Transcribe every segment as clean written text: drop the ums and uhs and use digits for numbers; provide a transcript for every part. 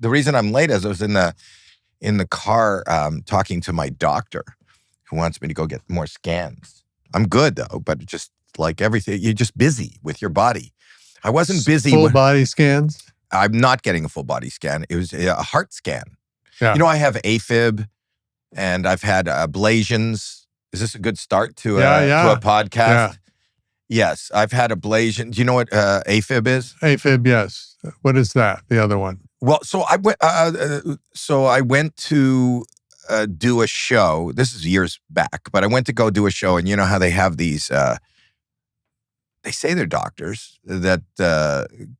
The reason I'm late is I was in the car talking to my doctor who wants me to go get more scans. I'm good though, but just like everything, you're just busy with your body. I wasn't busy. Full body scans? I'm not getting a full body scan. It was a heart scan. Yeah. You know, I have AFib and I've had ablations. Is this a good start to a podcast? Yeah. Yes, I've had ablation. Do you know what AFib is? AFib, yes. What is that? The other one? Well, so I went to do a show. This is years back, but I went to go do a show, and you know how they have these. They say they're doctors that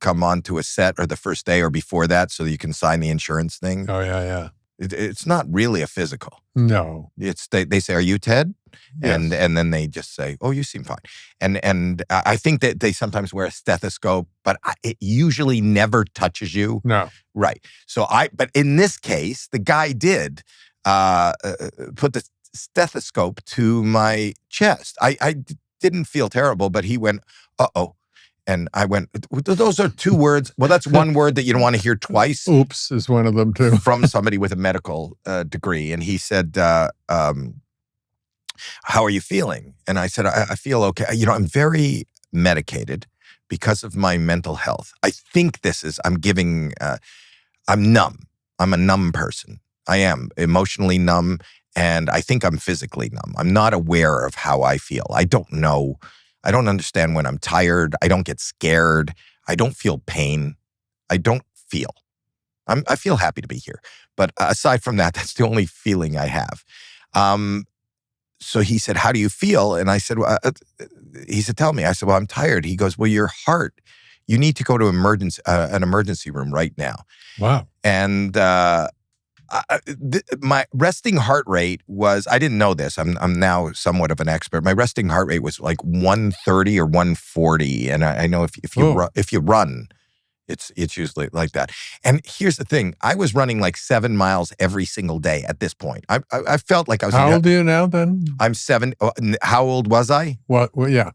come onto a set or the first day or before that, so you can sign the insurance thing. Oh yeah. It's not really a physical. No. It's they say, "Are you Ted?" Yes. And then they just say, "Oh, you seem fine." And I think that they sometimes wear a stethoscope, but it usually never touches you. No. Right. But in this case, the guy did put the stethoscope to my chest. I didn't feel terrible, but he went, "Uh-oh." And I went, those are two words. Well, that's one word that you don't want to hear twice. Oops is one of them too. From somebody with a medical degree. And he said, how are you feeling? And I said, I feel okay. You know, I'm very medicated because of my mental health. I think I'm numb. I'm a numb person. I am emotionally numb, and I think I'm physically numb. I'm not aware of how I feel. I don't know. I don't understand when I'm tired. I don't get scared. I don't feel pain. I don't feel. I feel happy to be here. But aside from that, that's the only feeling I have. So he said, how do you feel? And I said, he said, tell me. I said, well, I'm tired. He goes, well, your heart, you need to go to an emergency room right now. Wow. And my resting heart rate was, I didn't know this. I'm now somewhat of an expert. My resting heart rate was like 130 or 140. And I know if you run, it's usually like that. And here's the thing. I was running like 7 miles every single day at this point. I felt like I was. How old are you now then? I'm 7. How old was I? What? Well, yeah.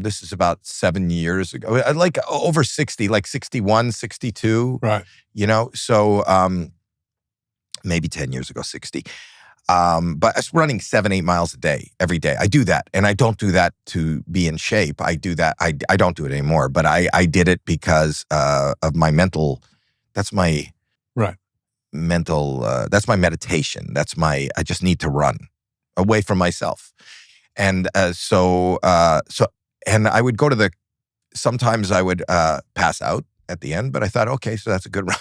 This is about 7 years ago. Like over 60, like 61, 62. Right. You know, so maybe 10 years ago, 60. But I was running 7-8 miles a day, every day. I do that. And I don't do that to be in shape. I do that. I don't do it anymore, but I did it because of my mental, that's my mental, that's my meditation. I just need to run away from myself. And so I would go to sometimes I would pass out at the end, but I thought, okay, so that's a good run.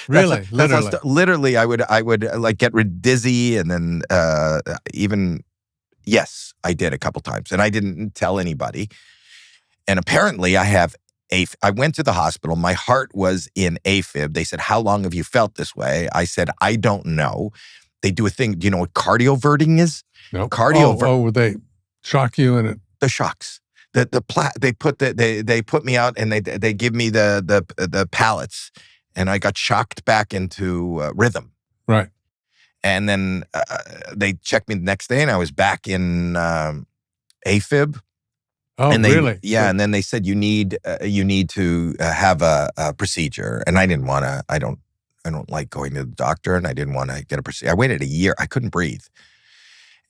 Really? Literally, I would like get dizzy, and then yes, I did a couple times, and I didn't tell anybody. And apparently, I went to the hospital. My heart was in AFib. They said, "How long have you felt this way?" I said, "I don't know." They do a thing. Do you know what cardioverting is? No. They shock you in it. The shocks. They put me out, and they give me the pallets. And I got shocked back into rhythm. Right. And then they checked me the next day, and I was back in AFib. Oh, really? Yeah. And then they said, you need to have a procedure. And I didn't want to. I don't like going to the doctor, and I didn't want to get a procedure. I waited a year. I couldn't breathe.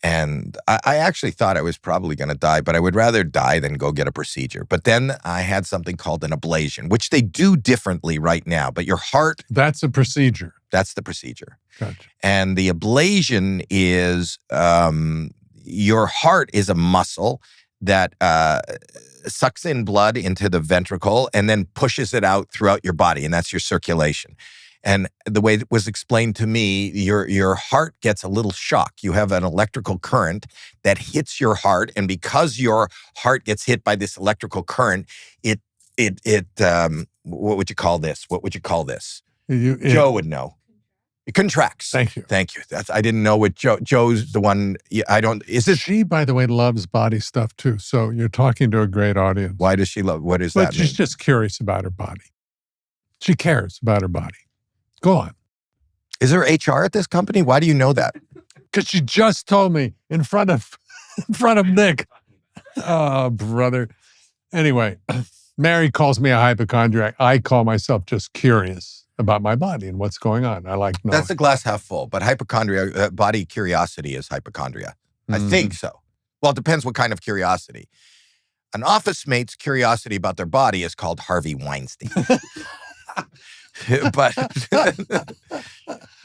And I actually thought I was probably going to die, but I would rather die than go get a procedure. But then I had something called an ablation, which they do differently right now. But your heart... That's a procedure. That's the procedure. Gotcha. And the ablation is your heart is a muscle that sucks in blood into the ventricle and then pushes it out throughout your body. And that's your circulation. And the way it was explained to me, your heart gets a little shock. You have an electrical current that hits your heart, and because your heart gets hit by this electrical current, it what would you call this? What would you call this? Joe would know. It contracts. Thank you. I didn't know what Joe's the one. I don't. Is this? She, by the way, loves body stuff too. So you're talking to a great audience. Why does she love? What does that mean? She's just curious about her body. She cares about her body. Go on. Is there HR at this company? Why do you know that? Because she just told me in front of Nick. Oh, brother. Anyway, Mary calls me a hypochondriac. I call myself just curious about my body and what's going on. I like knowing. That's the glass half full, but hypochondria, body curiosity is hypochondria. I think so. Well, it depends what kind of curiosity. An office mate's curiosity about their body is called Harvey Weinstein.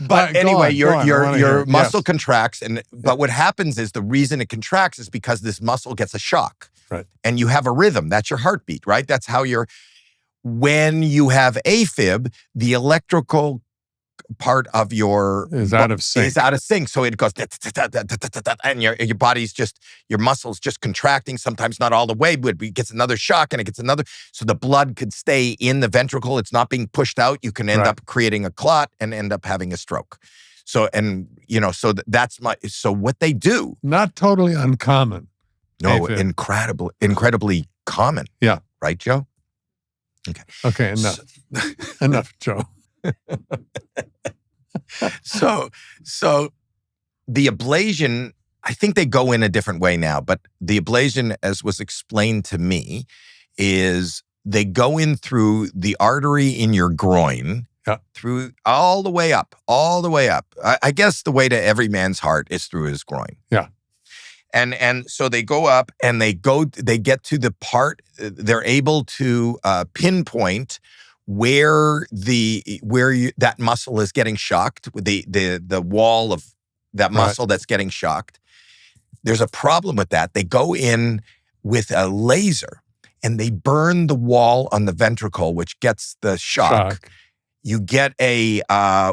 but anyway, your muscle contracts, but what happens is the reason it contracts is because this muscle gets a shock. Right. And you have a rhythm. That's your heartbeat, right? That's how when you have AFib, the electrical part of your is out of sync. So it goes, and your body's your muscles just contracting, sometimes not all the way, but it gets another shock and it gets another. So the blood could stay in the ventricle. It's not being pushed out. You can end up creating a clot and end up having a stroke. So, so what they do. Not totally uncommon. No, incredibly common. Yeah. Right, Joe? Okay, enough. Enough, Joe. So the ablation, I think they go in a different way now, but the ablation, as was explained to me, is they go in through the artery in your groin, through all the way up. I guess the way to every man's heart is through his groin. Yeah. And so they go up and they get to the part, they're able to pinpoint where that muscle is getting shocked, the wall of that muscle that's getting shocked. There's a problem with that. They go in with a laser and they burn the wall on the ventricle, which gets the shock. You get a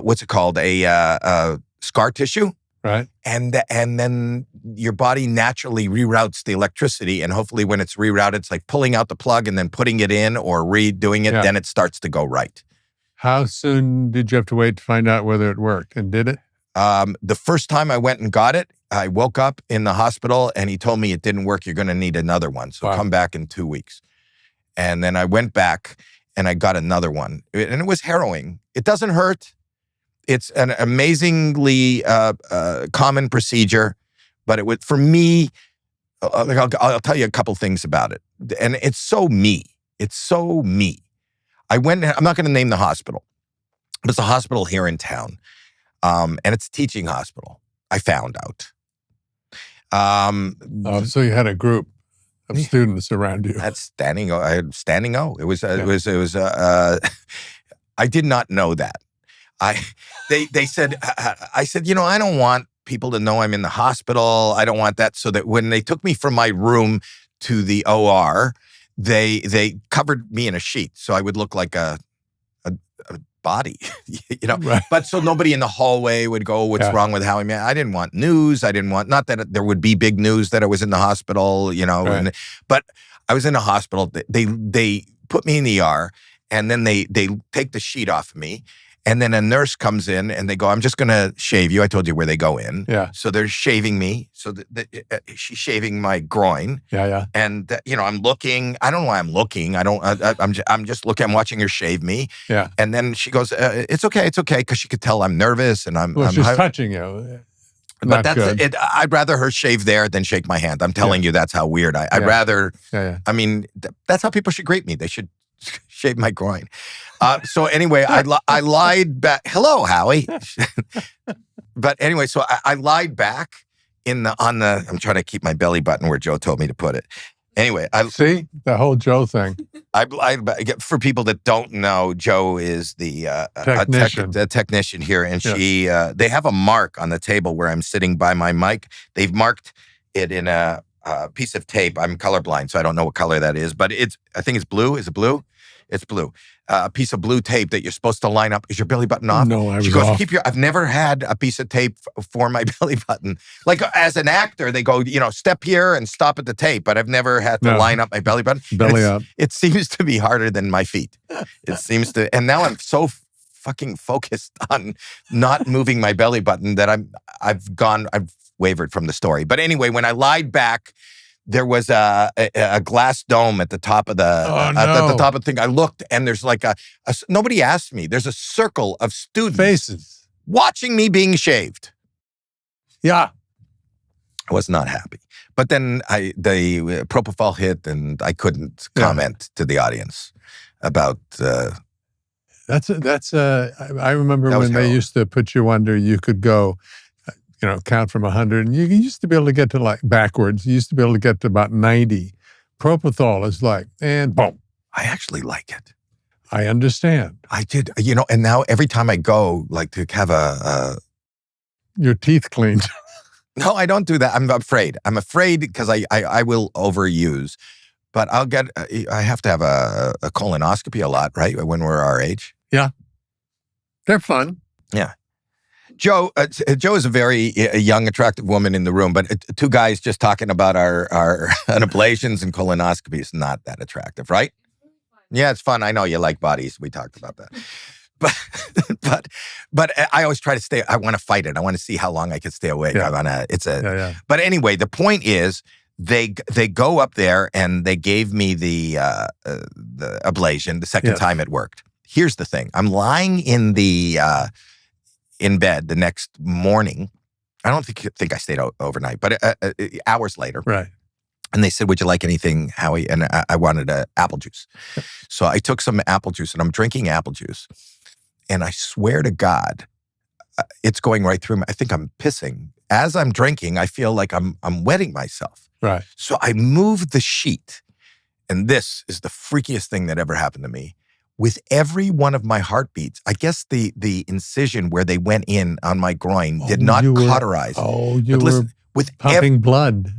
what's it called? A scar tissue. Right. And then your body naturally reroutes the electricity. And hopefully when it's rerouted, it's like pulling out the plug and then putting it in or redoing it. Yeah. Then it starts to go right. How soon did you have to wait to find out whether it worked? And did it? The first time I went and got it, I woke up in the hospital and he told me it didn't work. You're going to need another one. So come back in 2 weeks. And then I went back and I got another one. And it was harrowing. It doesn't hurt. It's an amazingly common procedure, but it would, for me, I'll tell you a couple things about it. And it's so me. It's so me. I'm not going to name the hospital, but it's a hospital here in town. And it's a teaching hospital, I found out. So you had a group of students around you. That's standing O. I had standing O. It was I did not know that. They said, I said, I don't want people to know I'm in the hospital. I don't want that. So that when they took me from my room to the OR, they covered me in a sheet. So I would look like a body, Right. But so nobody in the hallway would go, what's wrong with Howie Mandel? I didn't want news. I didn't want, not that there would be big news that I was in the hospital, Right. But I was in a hospital. They put me in the ER and then they take the sheet off of me. And then a nurse comes in and they go, I'm just going to shave you. I told you where they go in. Yeah. So they're shaving me. So she's shaving my groin. Yeah. And, I'm looking. I don't know why I'm looking. I'm just looking. I'm watching her shave me. Yeah. And then she goes, it's okay. Because she could tell I'm nervous and I'm she's touching you. But that's it. I'd rather her shave there than shake my hand. I'm telling you, that's how weird. I'd rather, I mean, that's how people should greet me. They should shave my groin. So anyway, I lied back. Hello, Howie. But anyway, so I lied back I'm trying to keep my belly button where Joe told me to put it. Anyway, see the whole Joe thing. For people that don't know, Joe is the technician here, and she they have a mark on the table where I'm sitting by my mic. They've marked it in a piece of tape. I'm colorblind, so I don't know what color that is, but I think it's blue. Is it blue? It's blue. A piece of blue tape that you're supposed to line up. Is your belly button off? No, She goes, I've never had a piece of tape for my belly button. Like as an actor, they go, step here and stop at the tape, but I've never had to line up my belly button. Belly up. It seems to be harder than my feet. It seems to, and now I'm so fucking focused on not moving my belly button that I've wavered from the story. But anyway, when I lied back, there was a glass dome at the top of at the top of the thing. I looked and there's like nobody asked me. There's a circle of students faces watching me being shaved. Yeah. I was not happy. But then the propofol hit, and I couldn't comment to the audience about. I remember when they used to put you under. You could go, count from 100, and you used to be able to get to like backwards. You used to be able to get to about 90. Propofol is like, and boom. I actually like it. I understand. I did, and now every time I go, like to have your teeth cleaned. No, I don't do that. I'm afraid. I'm afraid because I will overuse, but I have to have a colonoscopy a lot, right? When we're our age. Yeah. They're fun. Yeah. Joe is a very young, attractive woman in the room, but two guys just talking about our ablations and colonoscopy is not that attractive, right? Yeah, it's fun. I know you like bodies. We talked about that. But I always try to stay. I want to fight it. I want to see how long I can stay awake. Yeah. But anyway, the point is they go up there and they gave me the ablation the second time it worked. Here's the thing. I'm lying in bed the next morning. I don't think I stayed overnight, but hours later. Right. And they said, "Would you like anything, Howie?" And I wanted apple juice. So I took some apple juice, and I'm drinking apple juice. And I swear to God, it's going right through me. I think I'm pissing. As I'm drinking, I feel like I'm wetting myself. Right. So I moved the sheet. And this is the freakiest thing that ever happened to me. With every one of my heartbeats, I guess the incision where they went in on my groin did not cauterize. With pumping blood.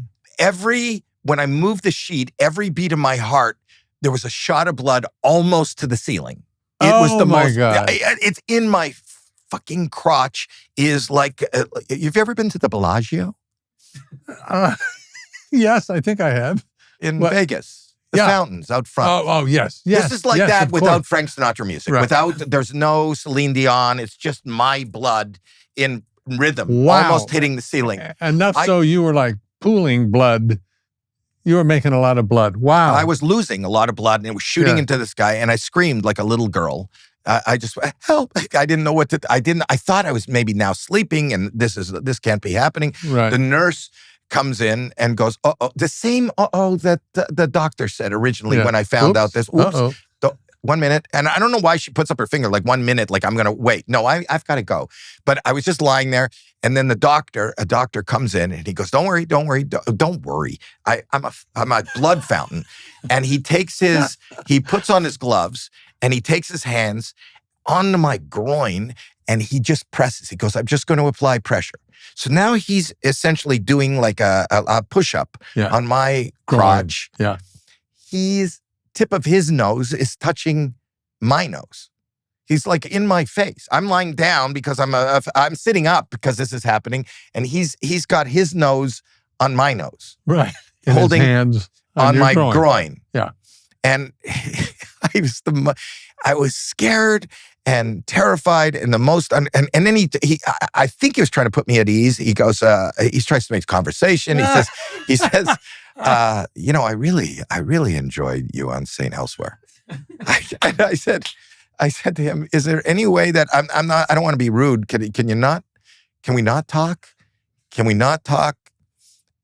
When I moved the sheet, every beat of my heart, there was a shot of blood almost to the ceiling. It was the most. God. It's in my fucking crotch. Is like, you've ever been to the Bellagio? Yes, I think I have. In Vegas. The fountains out front. Oh, yes. This is like that without Frank Sinatra music. Right. There's no Celine Dion. It's just my blood in rhythm, wow. almost hitting the ceiling. Enough so you were like pooling blood. You were making a lot of blood. Wow. I was losing a lot of blood, and it was shooting into this guy, and I screamed like a little girl. I just, help. I didn't know what to, I thought I was maybe now sleeping, and this can't be happening. Right. The nurse comes in and goes, the same that the doctor said originally when I found out this. Oops. 1 minute. And I don't know why she puts up her finger like 1 minute, like I'm going to wait. No, I've got to go. But I was just lying there. And then a doctor comes in and he goes, don't worry. I'm a blood fountain. And he puts on his gloves and he takes his hands onto my groin and he just presses. He goes, I'm just going to apply pressure. So now he's essentially doing like a push-up on my crotch. Yeah. Tip of his nose is touching my nose. He's like in my face. I'm lying down because I'm sitting up because this is happening, and he's got his nose on my nose, right? Holding his hands on my groin. Yeah, and I was scared and terrified, and the most. And then I think he was trying to put me at ease. He goes, he's trying to make conversation. He says. I really enjoyed you on St. Elsewhere. I said to him, is there any way that I don't want to be rude. Can we not talk?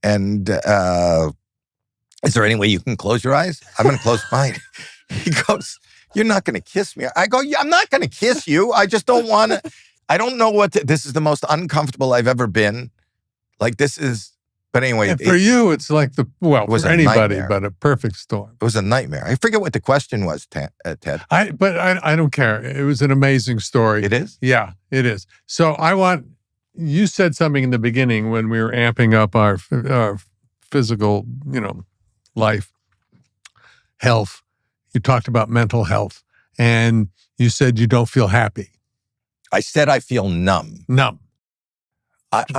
And is there any way you can close your eyes? I'm going to close mine. He goes, you're not going to kiss me. I go, yeah, I'm not going to kiss you. I just don't want to, I don't know this is the most uncomfortable I've ever been. Like this is, but anyway. And for you, it's like for anybody, but a perfect storm. It was a nightmare. I forget what the question was, Ted. But I don't care. It was an amazing story. It is? Yeah, it is. So you said something in the beginning when we were amping up our physical, life, health. You talked about mental health, and you said you don't feel happy. I said I feel numb.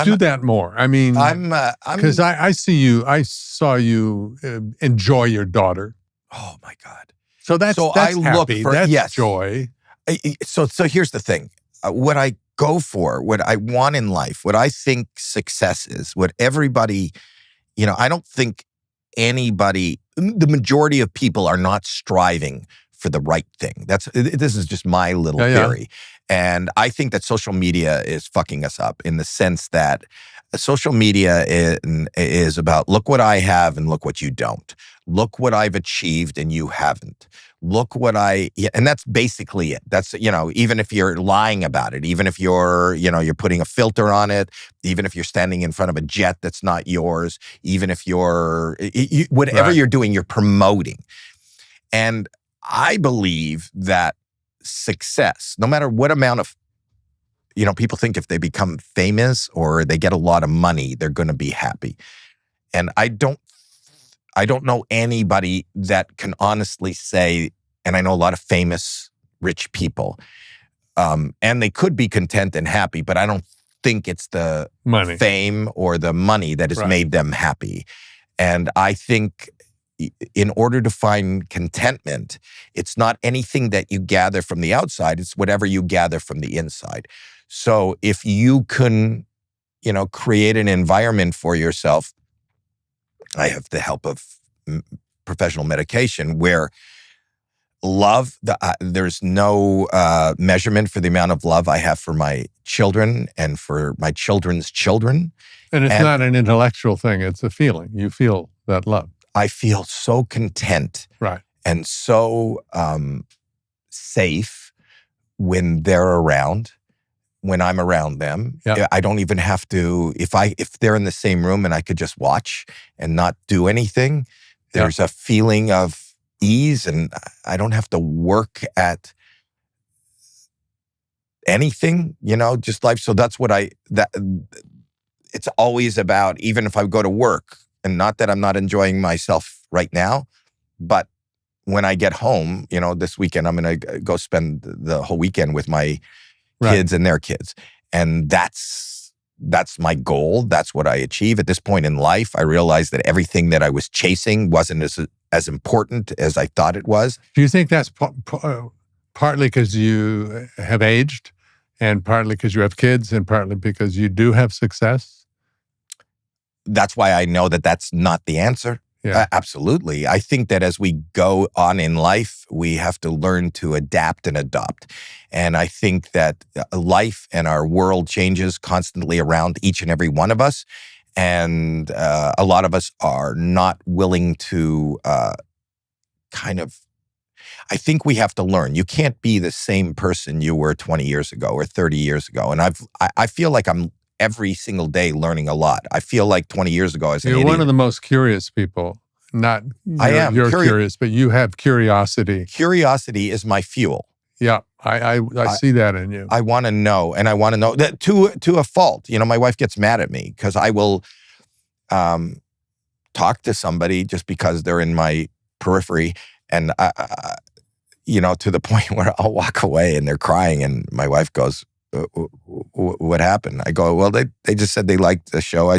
Do that more. I mean, because I saw you enjoy your daughter. Oh my God! So that's I happy. Look for that's joy. So here's the thing: what I go for, what I want in life, what I think success is, what everybody, I don't think anybody, the majority of people are not striving for the right thing. This is just my little theory. And I think that social media is fucking us up in the sense that social media is about look what I have and look what you don't. Look what I've achieved and you haven't. Look what and that's basically it. That's, even if you're lying about it, even if you're putting a filter on it, even if you're standing in front of a jet that's not yours, even if whatever Right. you're doing, you're promoting. And I believe that success, no matter what amount of, people think if they become famous or they get a lot of money, they're going to be happy. And I don't know anybody that can honestly say, and I know a lot of famous rich people, and they could be content and happy, but I don't think it's the Money. fame or the money that has Right. made them happy. And I think in order to find contentment, it's not anything that you gather from the outside, it's whatever you gather from the inside. So if you can, create an environment for yourself, I have the help of professional medication where love, there's no measurement for the amount of love I have for my children and for my children's children. And it's not an intellectual thing. It's a feeling. You feel that love. I feel so content Right. and so safe when they're around, when I'm around them. Yeah. I don't even have to, if they're in the same room and I could just watch and not do anything, there's a feeling of ease and I don't have to work at anything, just life. So that's what it's always about, even if I go to work, and not that I'm not enjoying myself right now, but when I get home, this weekend, I'm going to go spend the whole weekend with my kids and their kids. And that's my goal. That's what I achieve. At this point in life, I realized that everything that I was chasing wasn't as important as I thought it was. Do you think that's partly because you have aged and partly because you have kids and partly because you do have success? That's why I know that that's not the answer. Yeah. Absolutely. I think that as we go on in life, we have to learn to adapt and adopt. And I think that life and our world changes constantly around each and every one of us. And a lot of us are not willing to I think we have to learn. You can't be the same person you were 20 years ago or 30 years ago. And I feel like I'm every single day learning a lot. I feel like 20 years ago I was an idiot. You're one of the most curious people. Not you're curious, but you have curiosity. Curiosity is my fuel. Yeah, I see that in you. I want to know, and I want to know that to a fault. My wife gets mad at me because I will talk to somebody just because they're in my periphery, and to the point where I'll walk away and they're crying, and my wife goes, what happened? I go, well, they just said they liked the show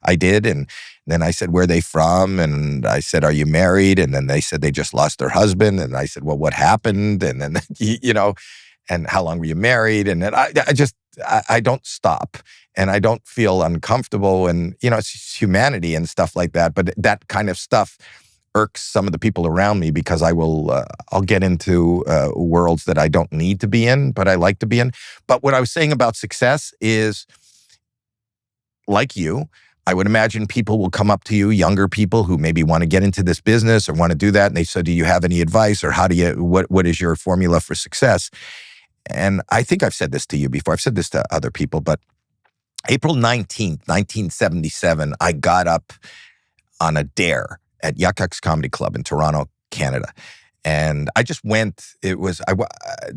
I did. And then I said, where are they from? And I said, are you married? And then they said they just lost their husband. And I said, well, what happened? And then, and how long were you married? And then I don't stop and I don't feel uncomfortable. And, it's humanity and stuff like that. But that kind of stuff irks some of the people around me because I'll get into worlds that I don't need to be in, but I like to be in. But what I was saying about success is, like you, I would imagine people will come up to you, younger people who maybe want to get into this business or want to do that. And they say, do you have any advice or what is your formula for success? And I think I've said this to you before. I've said this to other people, but April 19th, 1977, I got up on a dare at Yuck Yucks Comedy Club in Toronto, Canada. And I just went,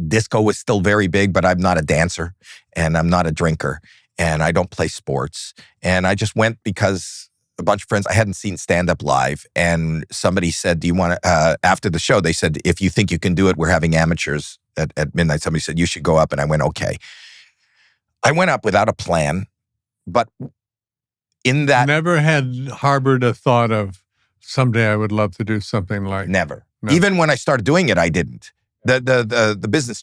disco was still very big, but I'm not a dancer and I'm not a drinker and I don't play sports. And I just went because a bunch of friends, I hadn't seen stand-up live. And somebody said, do you want to, after the show, they said, if you think you can do it, we're having amateurs at midnight. Somebody said, you should go up. And I went, okay. I went up without a plan, but in that. Never had harbored a thought of, someday I would love to do something like. Never. No. Even when I started doing it, I didn't. The business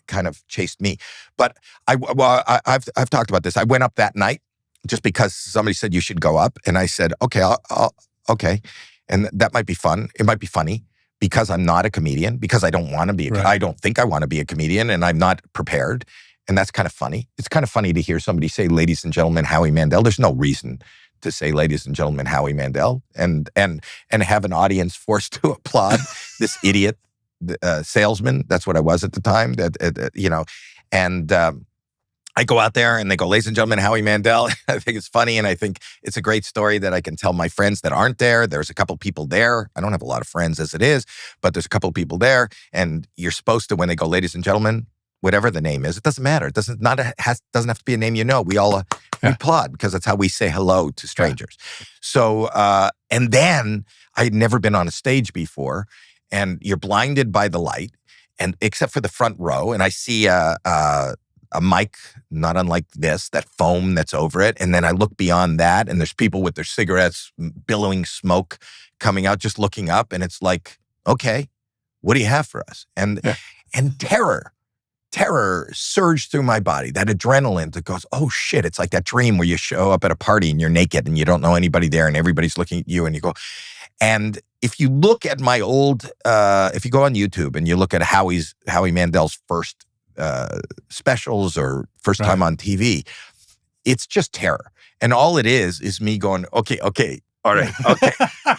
kind of chased me. But I've talked about this. I went up that night just because somebody said you should go up, and I said, okay, I'll okay, and that might be fun. It might be funny because I'm not a comedian. Because I don't want to be. Right. I don't think I want to be a comedian, and I'm not prepared. And that's kind of funny. It's kind of funny to hear somebody say, ladies and gentlemen, Howie Mandel. There's no reason to say, ladies and gentlemen, Howie Mandel, and have an audience forced to applaud this idiot salesman. That's what I was at the time. I go out there and they go, ladies and gentlemen, Howie Mandel. I think it's funny, and I think it's a great story that I can tell my friends that aren't there. There's a couple people there. I don't have a lot of friends as it is, but there's a couple people there, and you're supposed to, when they go, ladies and gentlemen, whatever the name is, it doesn't matter. It doesn't have to be a name you know. We all we applaud because that's how we say hello to strangers. Yeah. So, and then I had never been on a stage before, and you're blinded by the light, and except for the front row, and I see a mic, not unlike this, that foam that's over it. And then I look beyond that, and there's people with their cigarettes, billowing smoke coming out, just looking up. And it's like, okay, what do you have for us? And terror surged through my body, that adrenaline that goes, oh shit, it's like that dream where you show up at a party and you're naked and you don't know anybody there and everybody's looking at you and you go, and if you look at my old, if you go on YouTube and you look at Howie Mandel's first specials or first time on TV, it's just terror. And all it is me going, okay, all right,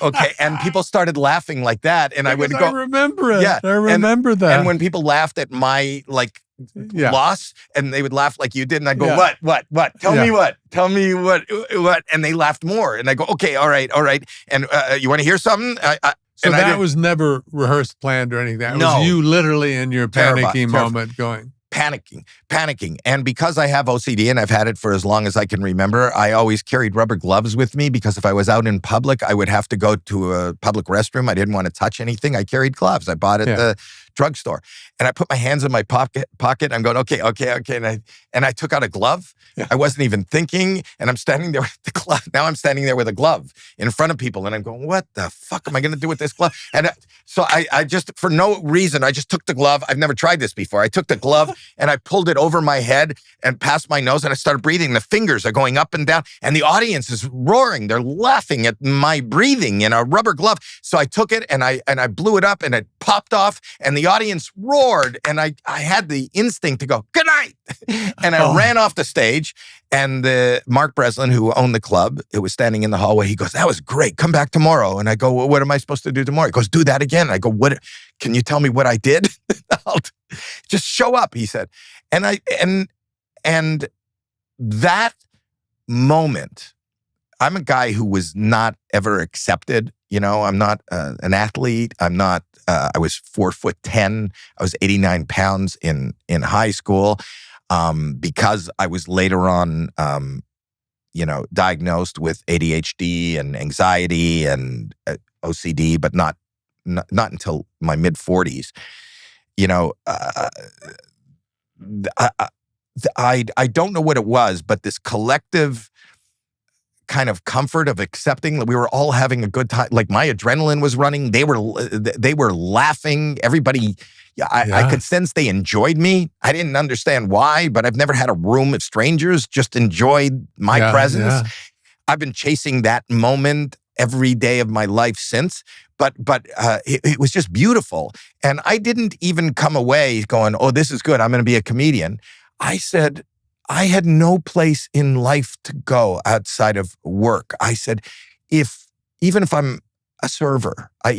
okay. And people started laughing like that. And I would go, I remember it. Yeah, I remember that. And when people laughed at my loss, and they would laugh like you did, and I'd go, what? Tell me what? And they laughed more. And I go, okay, all right. And you want to hear something? So that was never rehearsed, planned, or anything. That was you literally in your panicky moment going. Panicking. And because I have OCD and I've had it for as long as I can remember, I always carried rubber gloves with me because if I was out in public, I would have to go to a public restroom. I didn't want to touch anything. I carried gloves. I bought at the drugstore. And I put my hands in my pocket. I'm going, okay. And I took out a glove. Yeah. I wasn't even thinking. And I'm standing there with the glove. Now I'm standing there with a glove in front of people. And I'm going, what the fuck am I going to do with this glove? And so I just, for no reason, I just took the glove. I've never tried this before. I took the glove and I pulled it over my head and past my nose and I started breathing. The fingers are going up and down and the audience is roaring. They're laughing at my breathing in a rubber glove. So I took it and I blew it up and it popped off and the audience roared. And I had the instinct to go, good night. And I ran off the stage and Mark Breslin, who owned the club, it was standing in the hallway. He goes, that was great. Come back tomorrow. And I go, well, what am I supposed to do tomorrow? He goes, do that again. I go, what? Can you tell me what I did? Just show up, he said. And that moment, I'm a guy who was not ever accepted. You know, I'm not an athlete. I'm not, I was 4'10". I was 89 pounds in high school because I was later on, diagnosed with ADHD and anxiety and OCD, but not until my mid 40s. You know, I don't know what it was, but this collective kind of comfort of accepting that we were all having a good time. Like my adrenaline was running. They were laughing. Everybody, I could sense they enjoyed me. I didn't understand why, but I've never had a room of strangers just enjoyed my presence. Yeah. I've been chasing that moment every day of my life since. But it was just beautiful. And I didn't even come away going, oh, this is good. I'm going to be a comedian. I said, I had no place in life to go outside of work. I said, even if I'm a server, I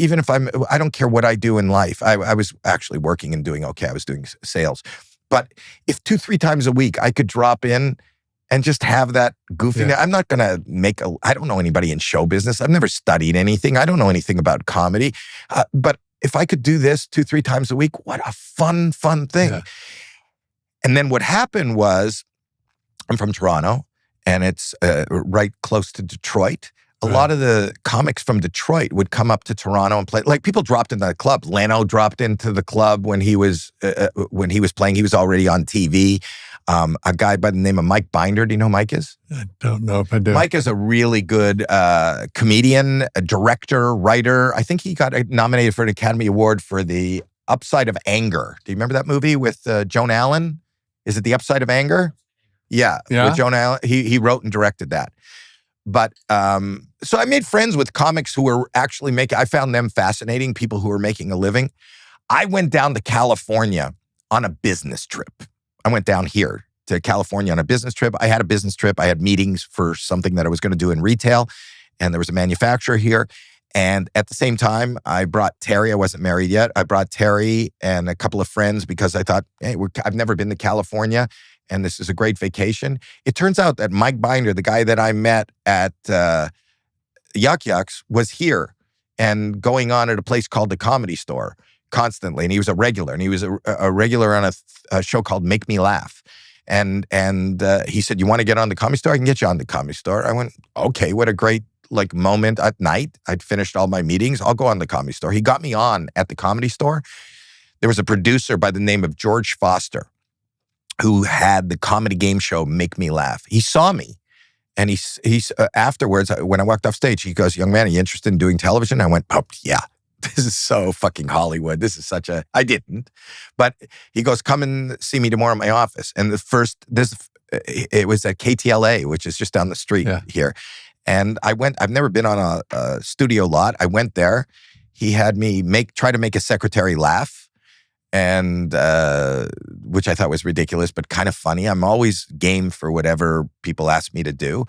don't care what I do in life. I was actually working and doing okay. I was doing sales. But if 2-3 times a week I could drop in and just have that goofy, I'm not going to I don't know anybody in show business. I've never studied anything. I don't know anything about comedy. But if I could do this 2-3 times a week, what a fun thing. Yeah. And then what happened was, I'm from Toronto, and it's right close to Detroit. A lot of the comics from Detroit would come up to Toronto and play. Like people dropped into the club. Leno dropped into the club when he was playing. He was already on TV. A guy by the name of Mike Binder. Do you know who Mike is? I don't know if I do. Mike is a really good comedian, a director, writer. I think he got nominated for an Academy Award for The Upside of Anger. Do you remember that movie with Joan Allen? Is it The Upside of Anger? Yeah. With Joan Allen. He wrote and directed that. But so I made friends with comics who were actually I found them fascinating, people who were making a living. I went down to California on a business trip. I went down here to California on a business trip. I had a business trip. I had meetings for something that I was going to do in retail, and there was a manufacturer here. And at the same time, I brought Terry. I wasn't married yet. I brought Terry and a couple of friends because I thought, hey, I've never been to California, and this is a great vacation. It turns out that Mike Binder, the guy that I met at Yuck Yucks, was here and going on at a place called the Comedy Store constantly. And he was a regular, and he was a regular on a show called Make Me Laugh. And he said, you want to get on the Comedy Store? I can get you on the Comedy Store. I went, okay, what a great moment at night. I'd finished all my meetings. I'll go on the Comedy Store. He got me on at the Comedy Store. There was a producer by the name of George Foster who had the comedy game show Make Me Laugh. He saw me, and he's afterwards, when I walked off stage, he goes, young man, are you interested in doing television? I went, oh, yeah. This is so fucking Hollywood. This is I didn't. But he goes, come and see me tomorrow in my office. And it was at KTLA, which is just down the street here. And I went, I've never been on a studio lot. I went there. He had me try to make a secretary laugh, and which I thought was ridiculous, but kind of funny. I'm always game for whatever people ask me to do.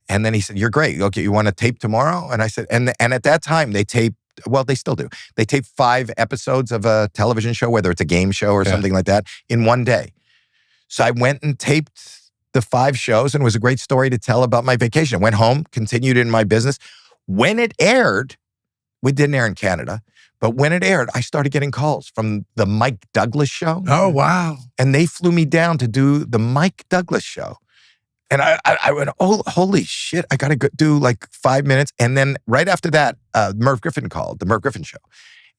And then he said, you're great. Okay, you want to tape tomorrow? And I said, and at that time they taped, well, they still do. They tape 5 episodes of a television show, whether it's a game show or something like that, in one day. So I went and taped the 5 shows, and it was a great story to tell about my vacation. I went home, continued in my business. When it aired, we didn't air in Canada, but when it aired, I started getting calls from the Mike Douglas show. Oh, wow. And they flew me down to do the Mike Douglas show. And I went, oh, holy shit, I got to do like 5 minutes. And then right after that, Merv Griffin called, the Merv Griffin show.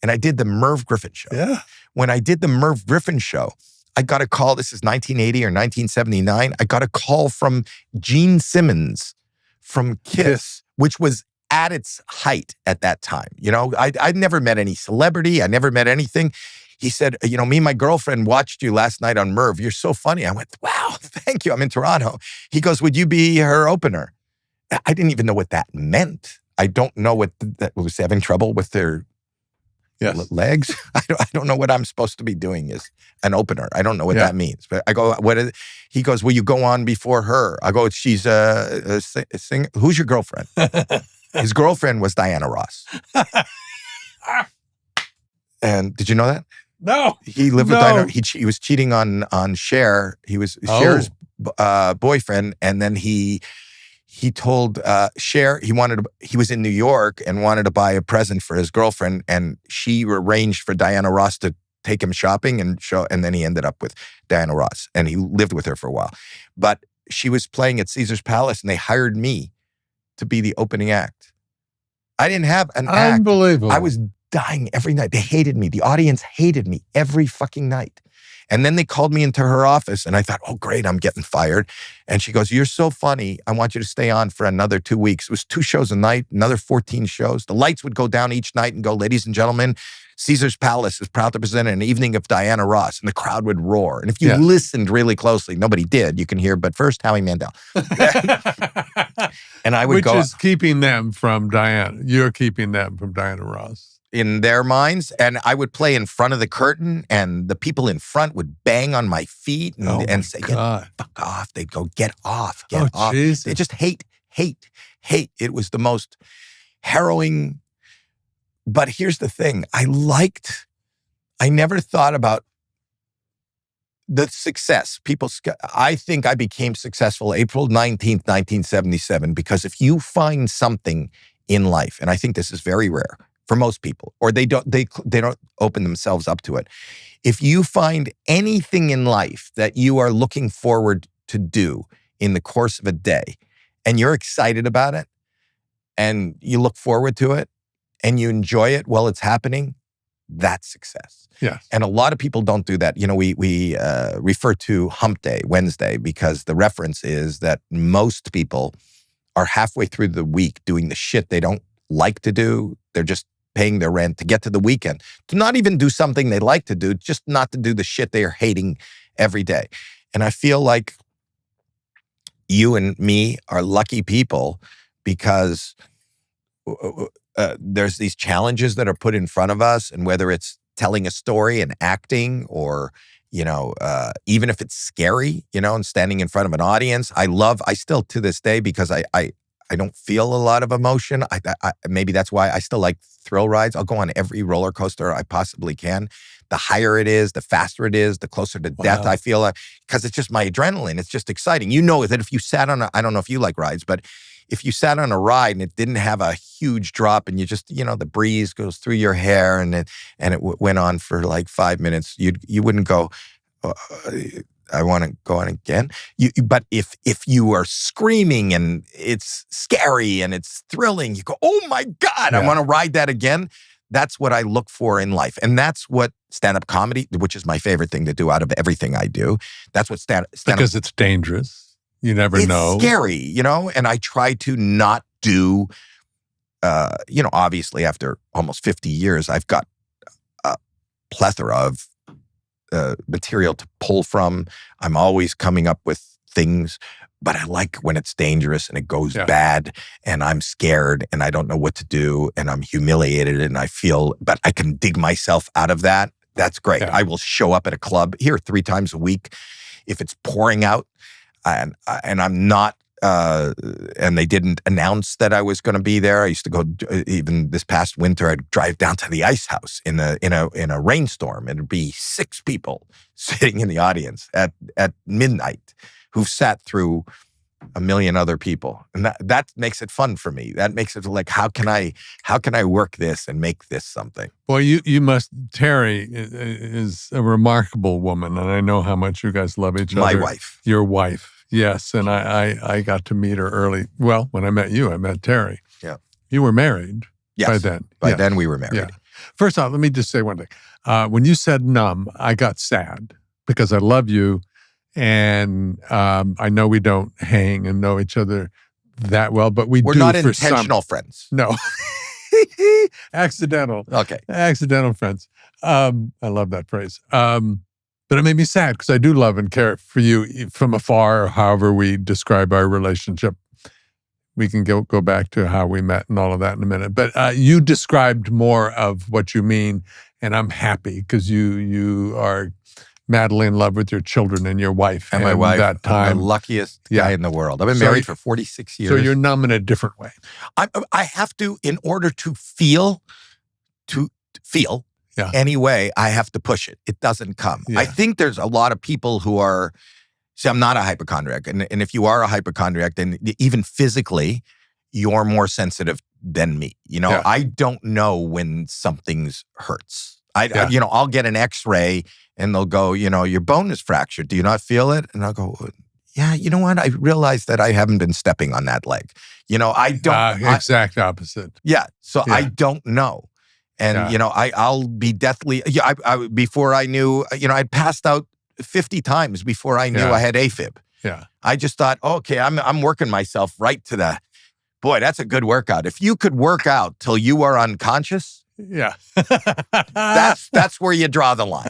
And I did the Merv Griffin show. Yeah. When I did the Merv Griffin show, I got a call, this is 1980 or 1979. I got a call from Gene Simmons from Kiss, which was at its height at that time. You know, I'd never met any celebrity. I never met anything. He said, you know, me and my girlfriend watched you last night on Merv. You're so funny. I went, wow, thank you. I'm in Toronto. He goes, would you be her opener? I didn't even know what that meant. I don't know what that was, having trouble with their legs. I don't know what I'm supposed to be doing as an opener. I don't know what that means. But I go, he goes, will you go on before her? I go, she's a singer. Who's your girlfriend? His girlfriend was Diana Ross. And did you know that? No. He lived with Diana. He was cheating on Cher. He was Cher's boyfriend, and then he told Cher he was in New York and wanted to buy a present for his girlfriend, and she arranged for Diana Ross to take him shopping and then he ended up with Diana Ross, and he lived with her for a while. But she was playing at Caesar's Palace, and they hired me to be the opening act. I didn't have an act. Unbelievable. I was dying every night. They hated me. The audience hated me every fucking night. And then they called me into her office, and I thought, oh, great, I'm getting fired. And she goes, you're so funny. I want you to stay on for another 2 weeks. It was 2 shows a night, another 14 shows. The lights would go down each night and go, ladies and gentlemen, Caesar's Palace is proud to present an evening of Diana Ross. And the crowd would roar. And if you listened really closely, nobody did. You can hear, but first, Howie Mandel. And I would go. Which is keeping them from Diana. You're keeping them from Diana Ross. In their minds, and I would play in front of the curtain, and the people in front would bang on my feet and say, fuck off. They'd go, get off, get off. Jesus. They just hate. It was the most harrowing. But here's the thing. I never thought about the success. I think I became successful April 19th, 1977, because if you find something in life, and I think this is very rare, for most people, or they don't open themselves up to it. If you find anything in life that you are looking forward to do in the course of a day, and you're excited about it, and you look forward to it, and you enjoy it while it's happening, that's success. Yes. And a lot of people don't do that. You know, we refer to Hump Day, Wednesday, because the reference is that most people are halfway through the week doing the shit they don't like to do. They're just paying their rent to get to the weekend, to not even do something they like to do, just not to do the shit they are hating every day. And I feel like you and me are lucky people because there's these challenges that are put in front of us, and whether it's telling a story and acting or, even if it's scary, and standing in front of an audience. I still to this day, because I don't feel a lot of emotion. Maybe that's why I still like thrill rides. I'll go on every roller coaster I possibly can. The higher it is, the faster it is, the closer to death I feel, because it's just my adrenaline. It's just exciting. You know that if you sat on I don't know if you like rides, but if you sat on a ride and it didn't have a huge drop and you just, the breeze goes through your hair and it went on for like 5 minutes, you wouldn't go, I want to go on again. But if you are screaming and it's scary and it's thrilling, you go, oh my God, I want to ride that again. That's what I look for in life. And that's what stand-up comedy, which is my favorite thing to do out of everything I do. That's what stand-up. Because it's dangerous. You never know. It's scary, and I try to not do, obviously after almost 50 years, I've got a plethora of material to pull from. I'm always coming up with things, but I like when it's dangerous and it goes bad and I'm scared and I don't know what to do and I'm humiliated and but I can dig myself out of that. That's great. Yeah. I will show up at a club here 3 times a week if it's pouring out and I'm not, and they didn't announce that I was going to be there. I used to go, even this past winter, I'd drive down to the ice house in a rainstorm. It'd be 6 people sitting in the audience at midnight who've sat through a million other people. And that makes it fun for me. That makes it like, how can I work this and make this something? Well, Terry is a remarkable woman, and I know how much you guys love each other. My wife. Your wife, yes. And I got to meet her early. Well, when I met you, I met Terry. Yeah. You were married by then. By then we were married. Yeah. First off, let me just say one thing. When you said numb, I got sad because I love you. And I know we don't hang and know each other that well, but we're do not for intentional friends. No. Accidental. Okay. Accidental friends. I love that phrase. But it made me sad because I do love and care for you from afar, or however we describe our relationship. We can go back to how we met and all of that in a minute. But you described more of what you mean, and I'm happy because you are madly in love with your children and your wife. And my wife, that time. I'm the luckiest guy in the world. I've been married for 46 years. So you're numb in a different way. I have to, in order to feel anyway, I have to push it. It doesn't come. Yeah. I think there's a lot of people who are, I'm not a hypochondriac. And if you are a hypochondriac, then even physically, you're more sensitive than me. I don't know when something's hurts. I'll get an x-ray and they'll go, your bone is fractured. Do you not feel it? And I'll go, yeah, you know what? I realized that I haven't been stepping on that leg. I don't. Exact opposite. Yeah. So I don't know. And, I'll be deathly, before I knew, I'd passed out 50 times before I knew I had AFib. Yeah. I just thought, okay, I'm working myself right to boy, that's a good workout. If you could work out till you are unconscious, yeah. that's where you draw the line.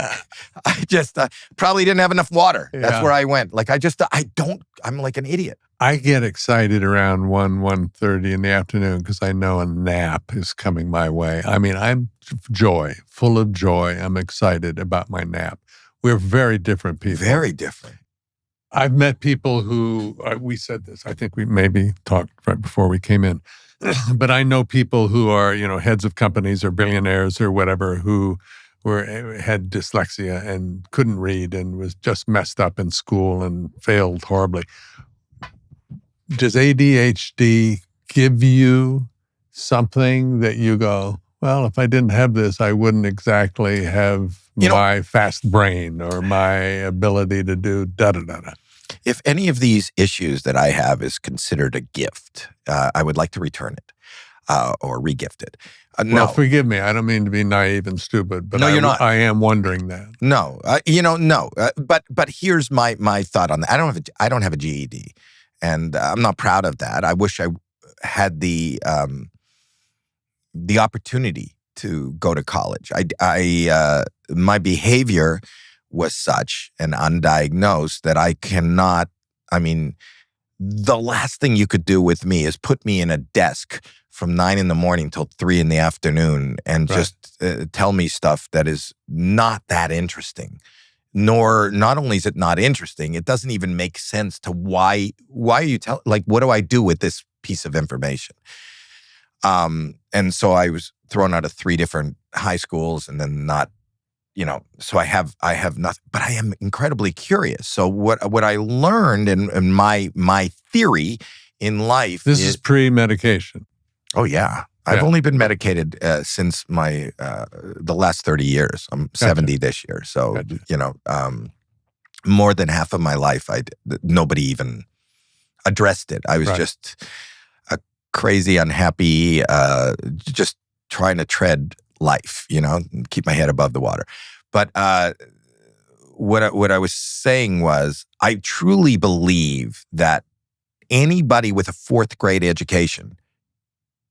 I just probably didn't have enough water. Yeah. That's where I went. Like, I'm like an idiot. I get excited around 1:30 in the afternoon because I know a nap is coming my way. I mean, I'm full of joy. I'm excited about my nap. We're very different people. Very different. I've met people who, we said this, I think we maybe talked right before we came in, but I know people who are, heads of companies or billionaires or whatever who had dyslexia and couldn't read and was just messed up in school and failed horribly. Does ADHD give you something that you go, well, if I didn't have this, I wouldn't exactly have my fast brain or my ability to do da-da-da-da? If any of these issues that I have is considered a gift, I would like to return it or re-gift it. Well, forgive me. I don't mean to be naive and stupid, but no, you're not. I am wondering that. No, no. But here's my thought on that. I don't have a GED, and I'm not proud of that. I wish I had the opportunity to go to college. My behavior was such and undiagnosed that I cannot, the last thing you could do with me is put me in a desk from 9 a.m. till 3 p.m. and just tell me stuff that is not that interesting. not only is it not interesting, it doesn't even make sense to why are you like, what do I do with this piece of information? And so I was thrown out of 3 different high schools, and then not, so I have nothing, but I am incredibly curious. So what I learned in my theory in life This is pre-medication. Oh yeah. I've only been medicated since the last 30 years. I'm 70 this year. So, more than half of my life, nobody even addressed it. I was just a crazy, unhappy, just trying to tread life, keep my head above the water. But what I was saying was, I truly believe that anybody with a 4th grade education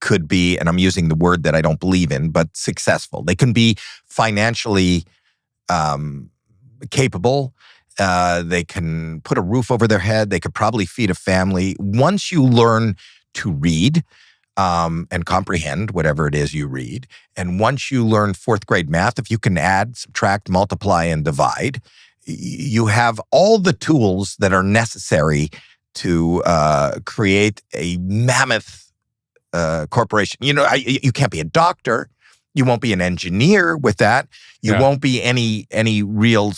could be, and I'm using the word that I don't believe in, but successful. They can be financially capable. They can put a roof over their head. They could probably feed a family. Once you learn to read and comprehend whatever it is you read, and once you learn 4th grade math, if you can add, subtract, multiply, and divide, you have all the tools that are necessary to create a mammoth corporation. You can't be a doctor. You won't be an engineer with that. You won't be any real,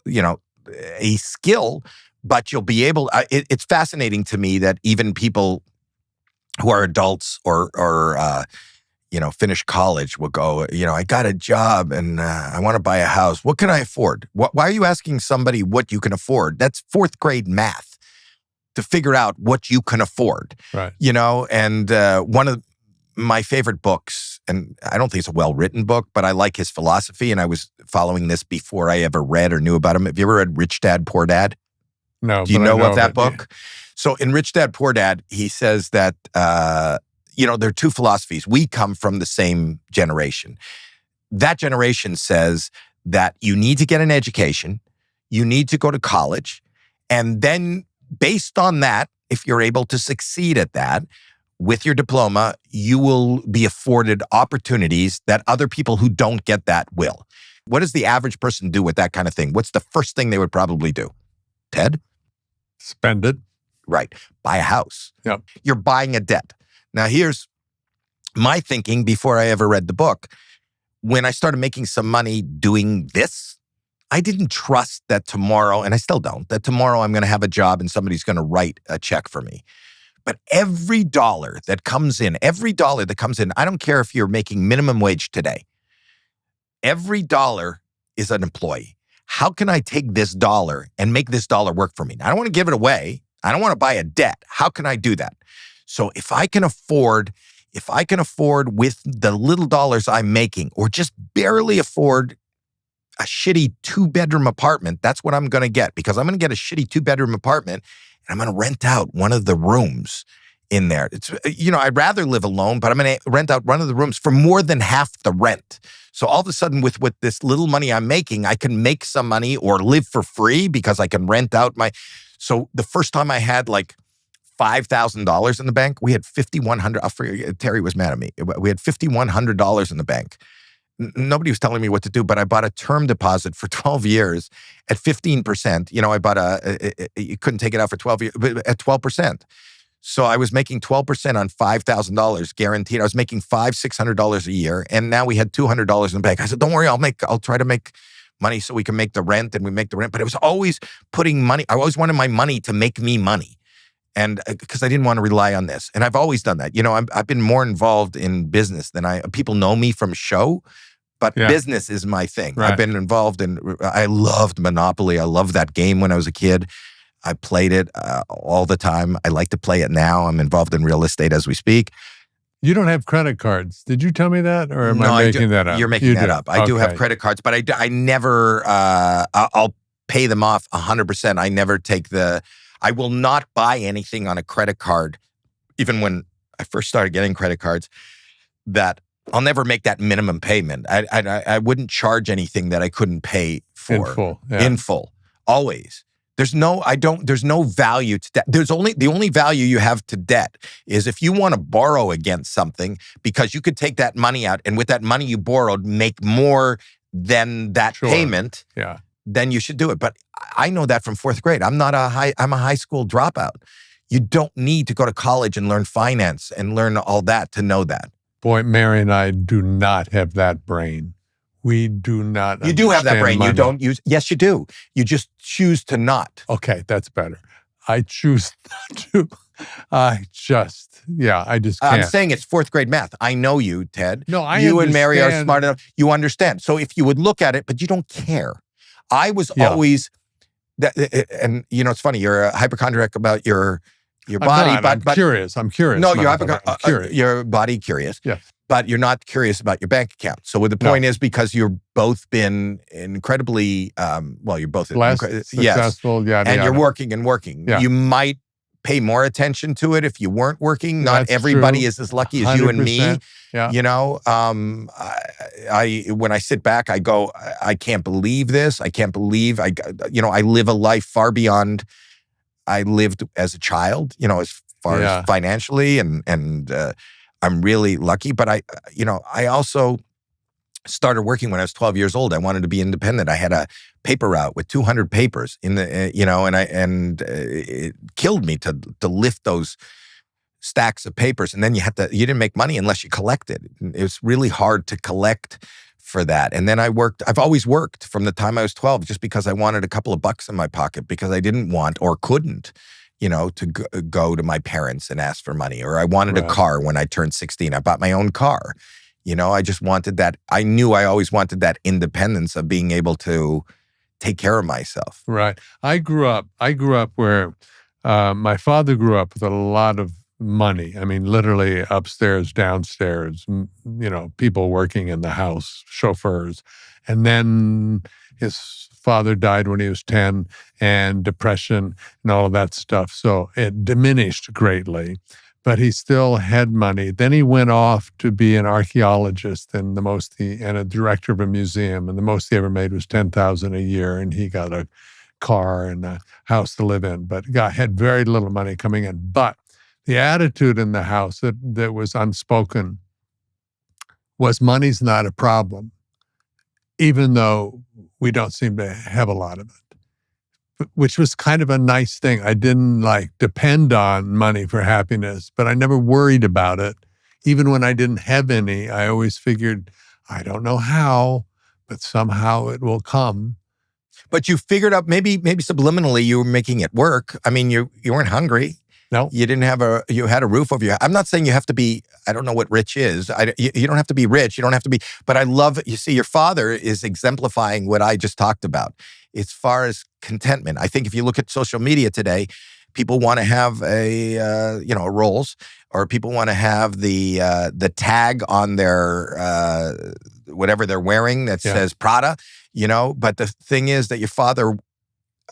a skill, but you'll be able. It's fascinating to me that even people who are adults or finish college will go, I got a job and I want to buy a house. What can I afford? Why are you asking somebody what you can afford? That's 4th grade math. To figure out what you can afford, right? And one of my favorite books, and I don't think it's a well-written book, but I like his philosophy, and I was following this before I ever read or knew about him. Have you ever read Rich Dad, Poor Dad? No. Do you know of that book? Yeah. So in Rich Dad, Poor Dad, he says that, there are 2 philosophies. We come from the same generation. That generation says that you need to get an education, you need to go to college, and then based on that, if you're able to succeed at that, with your diploma, you will be afforded opportunities that other people who don't get that will. What does the average person do with that kind of thing? What's the first thing they would probably do? Ted? Spend it. Right. Buy a house. Yep. You're buying a debt. Now, here's my thinking before I ever read the book. When I started making some money doing this, I didn't trust that tomorrow, and I still don't, that tomorrow I'm going to have a job and somebody's going to write a check for me. But every dollar that comes in, I don't care if you're making minimum wage today, every dollar is an employee. How can I take this dollar and make this dollar work for me? Now, I don't want to give it away. I don't want to buy a debt. How can I do that? So if I can afford with the little dollars I'm making, or just barely afford a shitty 2-bedroom apartment, that's what I'm going to get, because I'm going to get a shitty 2-bedroom apartment and I'm going to rent out one of the rooms in there. It's, I'd rather live alone, but I'm going to rent out one of the rooms for more than half the rent. So all of a sudden with this little money I'm making, I can make some money or live for free because I can rent out so the first time I had like $5,000 in the bank, we had $5,100. Terry was mad at me. We had $5,100 in the bank. Nobody was telling me what to do, but I bought a term deposit for 12 years at 15%. I bought you couldn't take it out for 12 years, but at 12%. So I was making 12% on $5,000 guaranteed. I was making $600 a year. And now we had $200 in the bank. I said, don't worry, I'll try to make money so we can make the rent, and we make the rent. But it was always putting money. I always wanted my money to make me money. And because I didn't want to rely on this. And I've always done that. I've been more involved in business than people know me from show. But business is my thing. Right. I've been involved I loved Monopoly. I loved that game when I was a kid. I played it all the time. I like to play it now. I'm involved in real estate as we speak. You don't have credit cards. Did you tell me that? Or am I making that up? You're making that up. I do have credit cards, but I never, I'll pay them off 100%. I never I will not buy anything on a credit card, even when I first started getting credit cards, that I'll never make that minimum payment. I wouldn't charge anything that I couldn't pay for. In full. Yeah. In full. Always. There's no value to debt. The only value you have to debt is if you want to borrow against something, because you could take that money out and with that money you borrowed, make more than that payment. Yeah. then you should do it. But I know that from fourth grade. I'm a high school dropout. You don't need to go to college and learn finance and learn all that to know that. Boy, Mary and I do not have that brain. We do not. You do have that brain. Money. You don't use. Yes, you do. You just choose to not. Okay, that's better. I choose not to. I just can't. I'm saying it's fourth grade math. I know you, Ted. No, you and Mary are smart enough. You understand. So if you would look at it, but you don't care. I was always, and it's funny. You're a hypochondriac about your body, I'm curious. I'm curious. No, you're body curious. Yeah. But you're not curious about your bank account. So the point is, because you're both been incredibly, you're both successful, and you're working and working. Yeah. You might pay more attention to it if you weren't working. Not everybody is as lucky as you and me. Yeah. I when I sit back, I go, I can't believe this. I can't believe I live a life far beyond I lived as a child. As far as financially and. I'm really lucky, but I also started working when I was 12 years old. I wanted to be independent. I had a paper route with 200 papers in the, and it killed me to lift those stacks of papers. And then you didn't make money unless you collected. It was really hard to collect for that. And then I've always worked from the time I was 12, just because I wanted a couple of bucks in my pocket, because I didn't want or couldn't to go to my parents and ask for money. Or I wanted a car when I turned 16. I bought my own car. I just wanted that. I knew I always wanted that independence of being able to take care of myself. Right. I grew up where my father grew up with a lot of money. I mean, literally upstairs, downstairs, people working in the house, chauffeurs. And then his father died when he was 10, and depression and all of that stuff. So it diminished greatly, but he still had money. Then he went off to be an archaeologist and a director of a museum. And the most he ever made was $10,000 a year. And he got a car and a house to live in, but had very little money coming in. But the attitude in the house that was unspoken was money's not a problem, even though we don't seem to have a lot of it, which was kind of a nice thing. I didn't depend on money for happiness, but I never worried about it. Even when I didn't have any, I always figured, I don't know how, but somehow it will come. But you figured out maybe subliminally you were making it work. I mean, you weren't hungry. No. You didn't have you had a roof over your head. I'm not saying you have to be, I don't know what rich is. You don't have to be rich. You don't have to be, but I love, you see, your father is exemplifying what I just talked about as far as contentment. I think if you look at social media today, people want to have a Rolls, or people want to have the tag on their, whatever they're wearing that says Prada, but the thing is that your father,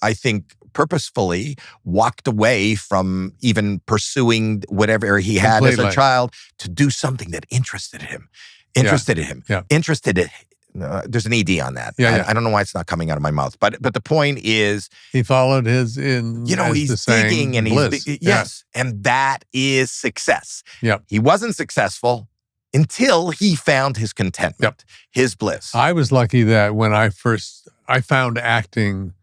I think, purposefully walked away from even pursuing whatever he had as a child to do something that interested him. There's an ED on that. I don't know why it's not coming out of my mouth, but the point is, he followed he's digging and bliss. And that is success. Yeah, he wasn't successful until he found his contentment, his bliss. I was lucky that when I found acting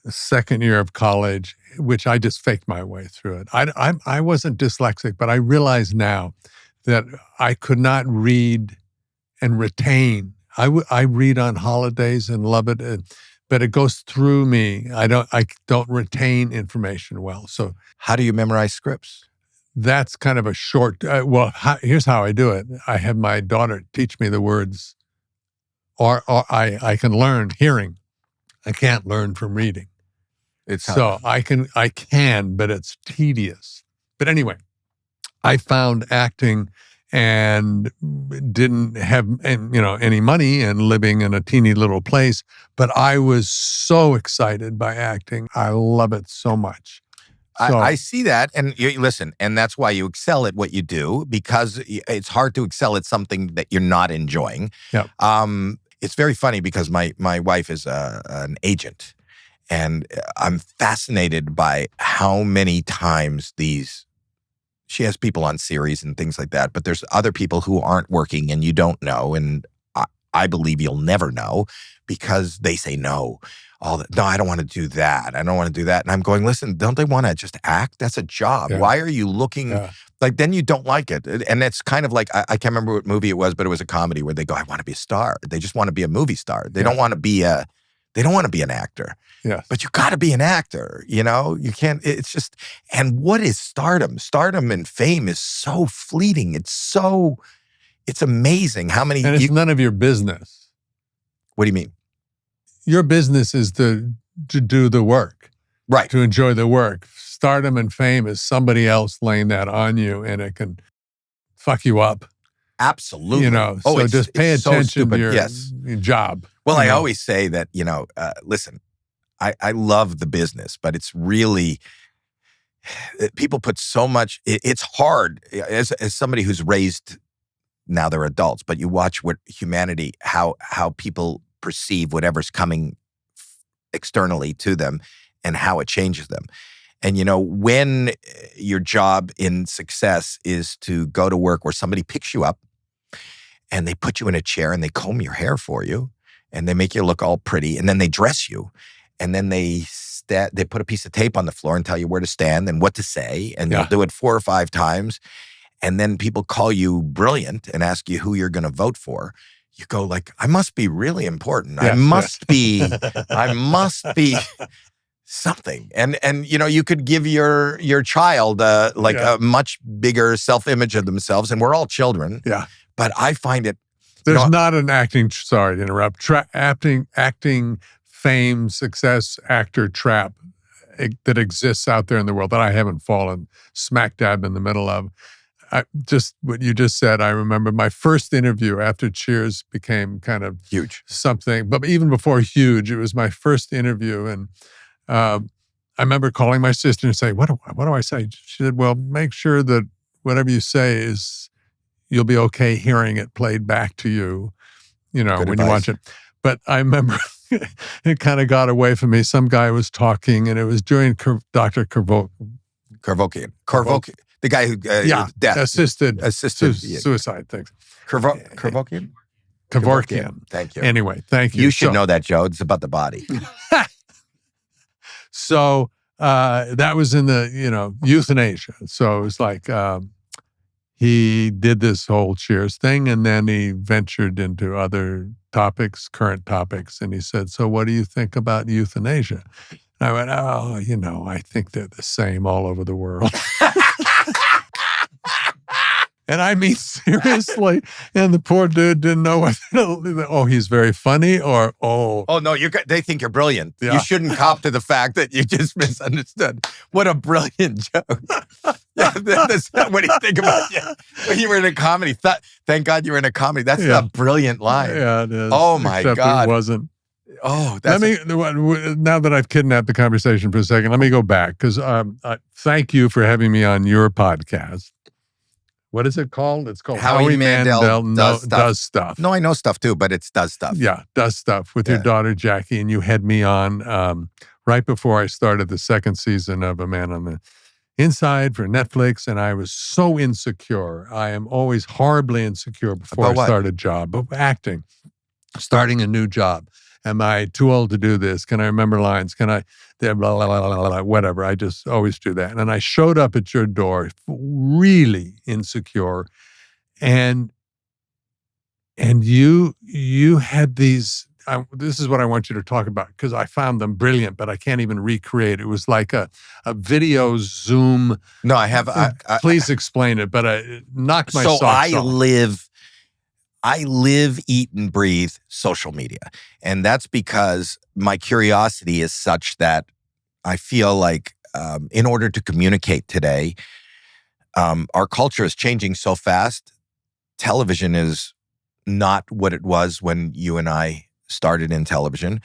second year of college, which I just faked my way through it. I wasn't dyslexic, but I realize now that I could not read and retain. I read on holidays and love it, but it goes through me. I don't retain information well. So how do you memorize scripts? That's kind of a short. Here's how I do it. I have my daughter teach me the words, or I can learn hearing. I can't learn from reading. I can, but it's tedious. But anyway, I found acting and didn't have any money and living in a teeny little place, but I was so excited by acting. I love it so much. I see that, and listen, and that's why you excel at what you do, because it's hard to excel at something that you're not enjoying. Yeah. It's very funny because my wife is an agent, and I'm fascinated by how many times she has people on series and things like that, but there's other people who aren't working and you don't know. And I believe you'll never know because they say no. No, I don't want to do that. I don't want to do that. And I'm going, listen, don't they want to just act? That's a job. Yeah. Why are you looking like, then you don't like it. And it's kind of like, I can't remember what movie it was, but it was a comedy where they go, I want to be a star. They just want to be a movie star. They don't want to be they don't want to be an actor. Yes. But you got to be an actor, you know? You can't, it's just, and what is stardom? Stardom and fame is so fleeting. It's amazing how many. And it's none of your business. What do you mean? Your business is to do the work. Right. To enjoy the work. Stardom and fame is somebody else laying that on you, and it can fuck you up. Absolutely. You know, so just pay attention to your job. Well, I always say that, you know, listen, I love the business, but it's really, people put so much, it's hard as somebody who's raised, now they're adults, but you watch what humanity, how people perceive whatever's coming externally to them and how it changes them. And, you know, when your job in success is to go to work where somebody picks you up and they put you in a chair and they comb your hair for you and they make you look all pretty and then they dress you and then they put a piece of tape on the floor and tell you where to stand and what to say and you'll do it 4 or 5 times. And then people call you brilliant and ask you who you're going to vote for. You go like, I must be really important. Yes, I must be something. And you know, you could give your child a much bigger self-image of themselves, and we're all children. Yeah. But I find it there's not an sorry to interrupt, acting fame, success, actor trap that exists out there in the world that I haven't fallen smack dab in the middle of. Just what you just said, I remember my first interview after Cheers became kind of huge something, but even before huge, it was my first interview. And I remember calling my sister and saying, what do I say? She said, well, make sure that whatever you say you'll be okay hearing it played back to you, you know, when you watch it. But I remember it kind of got away from me. Some guy was talking and it was during Dr. Kevorkian. The guy who assisted suicide things. Kevorkian? Kevorkian. Thank you. Anyway, thank you. You should know that, Joe. It's about the body. So that was in the, you know, euthanasia. So it was like he did this whole Cheers thing and then he ventured into other topics, current topics. And he said, so what do you think about euthanasia? And I went, oh, you know, I think they're the same all over the world. And I mean, seriously. And the poor dude didn't know whether he's very funny or, Oh, no, they think you're brilliant. Yeah. You shouldn't cop to the fact that you just misunderstood. What a brilliant joke. What do you think about it? When you were in a comedy, thank God you were in a comedy. That's a brilliant line. Yeah, it is. Oh, my God. It wasn't. Oh, now that I've kidnapped the conversation for a second, let me go back because thank you for having me on your podcast. What is it called? It's called Howie Mandel Does Stuff. No, I know stuff too, but it's Does Stuff. Yeah, Does Stuff with your daughter Jackie, and you had me on right before I started the second season of A Man on the Inside for Netflix, and I was so insecure. I am always horribly insecure before I start a job, but acting, starting a new job. Am I too old to do this? Can I remember lines? Can I, blah, blah, blah, blah, blah, whatever. I just always do that. And I showed up at your door really insecure. And you had these, this is what I want you to talk about because I found them brilliant, but I can't even recreate. It was like a video Zoom. No, I have. Please explain it, but it knocked my socks off. I live, eat, and breathe social media. And that's because my curiosity is such that I feel like in order to communicate today, our culture is changing so fast. Television is not what it was when you and I started in television.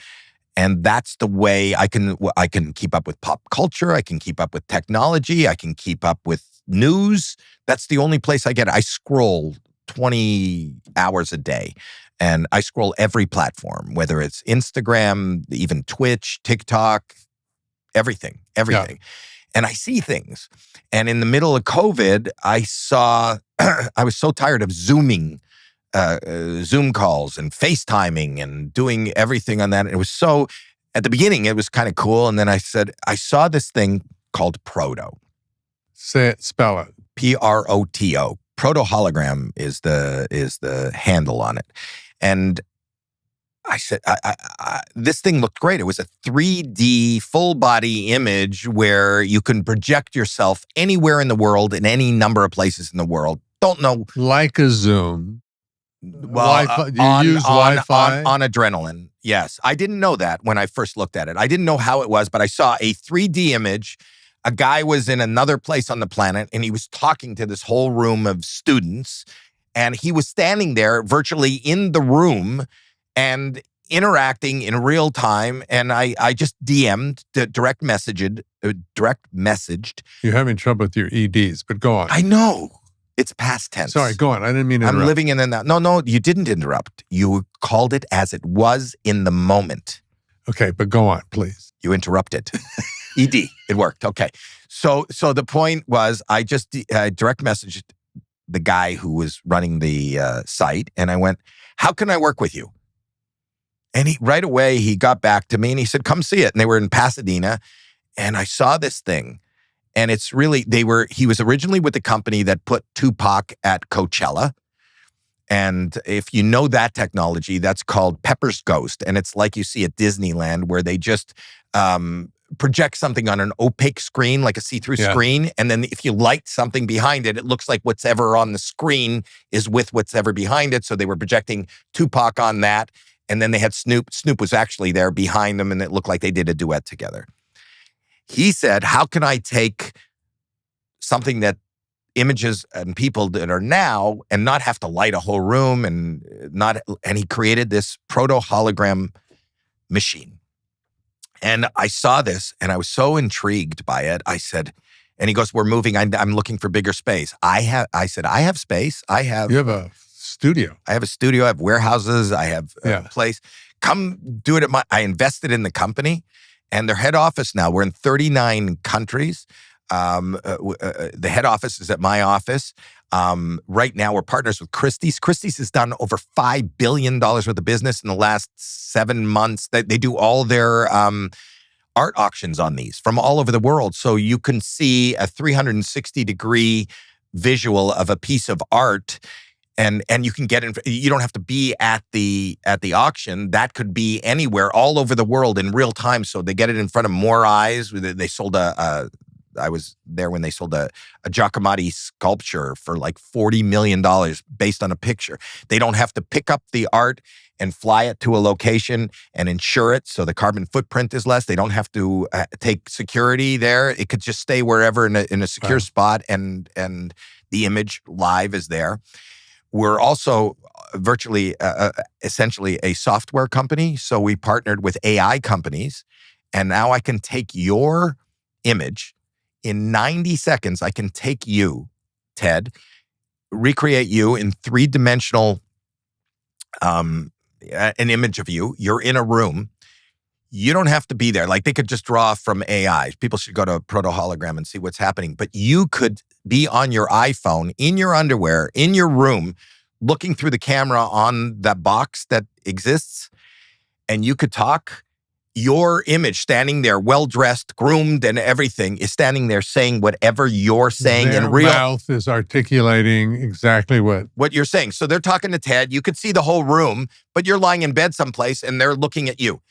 And that's the way I can keep up with pop culture. I can keep up with technology. I can keep up with news. That's the only place I get it. I scroll 20 hours a day. And I scroll every platform, whether it's Instagram, even Twitch, TikTok, everything. Yeah. And I see things. And in the middle of COVID, I was so tired of Zooming Zoom calls and FaceTiming and doing everything on that. And it was so, at the beginning, it was kind of cool. And then I said, I saw this thing called Proto. Say it, spell it. Proto. Proto hologram is the handle on it. And I said, this thing looked great. It was a 3D full body image where you can project yourself anywhere in the world in any number of places in the world. Don't know. Like a Zoom. Well, Wi-Fi. Do you use Wi-Fi? On adrenaline. Yes. I didn't know that when I first looked at it. I didn't know how it was, but I saw a 3D image. A guy was in another place on the planet and he was talking to this whole room of students. And he was standing there virtually in the room and interacting in real time. And I just DM'd, direct messaged. You're having trouble with your EDs, but go on. I know. It's past tense. Sorry, go on. I didn't mean to interrupt. I'm living in the now. No, you didn't interrupt. You called it as it was in the moment. Okay, but go on, please. You interrupted. ED. It worked. Okay. So the point was I just direct messaged the guy who was running the site and I went, how can I work with you? And right away he got back to me and he said, come see it. And they were in Pasadena and I saw this thing. And it's really, he was originally with the company that put Tupac at Coachella. And if you know that technology, that's called Pepper's Ghost. And it's like you see at Disneyland where they just project something on an opaque screen, like a see-through screen. And then if you light something behind it, it looks like what's ever on the screen is with what's ever behind it. So they were projecting Tupac on that. And then they had Snoop. Snoop was actually there behind them and it looked like they did a duet together. He said, how can I take something that images and people that are now and not have to light a whole room and he created this proto hologram machine. And I saw this and I was so intrigued by it. I said, and he goes, we're moving. I'm looking for bigger space. I said, I have space. You have a studio. I have a studio. I have warehouses. I have a place. Come do it I invested in the company. And their head office now, we're in 39 countries. The head office is at my office. Right now, we're partners with Christie's. Christie's has done over $5 billion worth of business in the last 7 months. They do all their art auctions on these from all over the world. So you can see a 360-degree visual of a piece of art. And you can get in. You don't have to be at the auction. That could be anywhere, all over the world in real time. So they get it in front of more eyes. They sold I was there when they sold a Giacometti sculpture for like $40 million based on a picture. They don't have to pick up the art and fly it to a location and insure it, so the carbon footprint is less. They don't have to take security there. It could just stay wherever in a secure spot, and the image live is there. We're also virtually, essentially a software company. So we partnered with AI companies. And now I can take your image in 90 seconds. I can take you, Ted, recreate you in 3-dimensional, an image of you. You're in a room. You don't have to be there. Like they could just draw from AI. People should go to Proto Hologram and see what's happening. But you could be on your iPhone, in your underwear, in your room, looking through the camera on that box that exists, and you could talk. Your image standing there, well-dressed, groomed, and everything is standing there saying whatever you're saying in real. Their mouth is articulating exactly what you're saying. So they're talking to Ted. You could see the whole room, but you're lying in bed someplace and they're looking at you.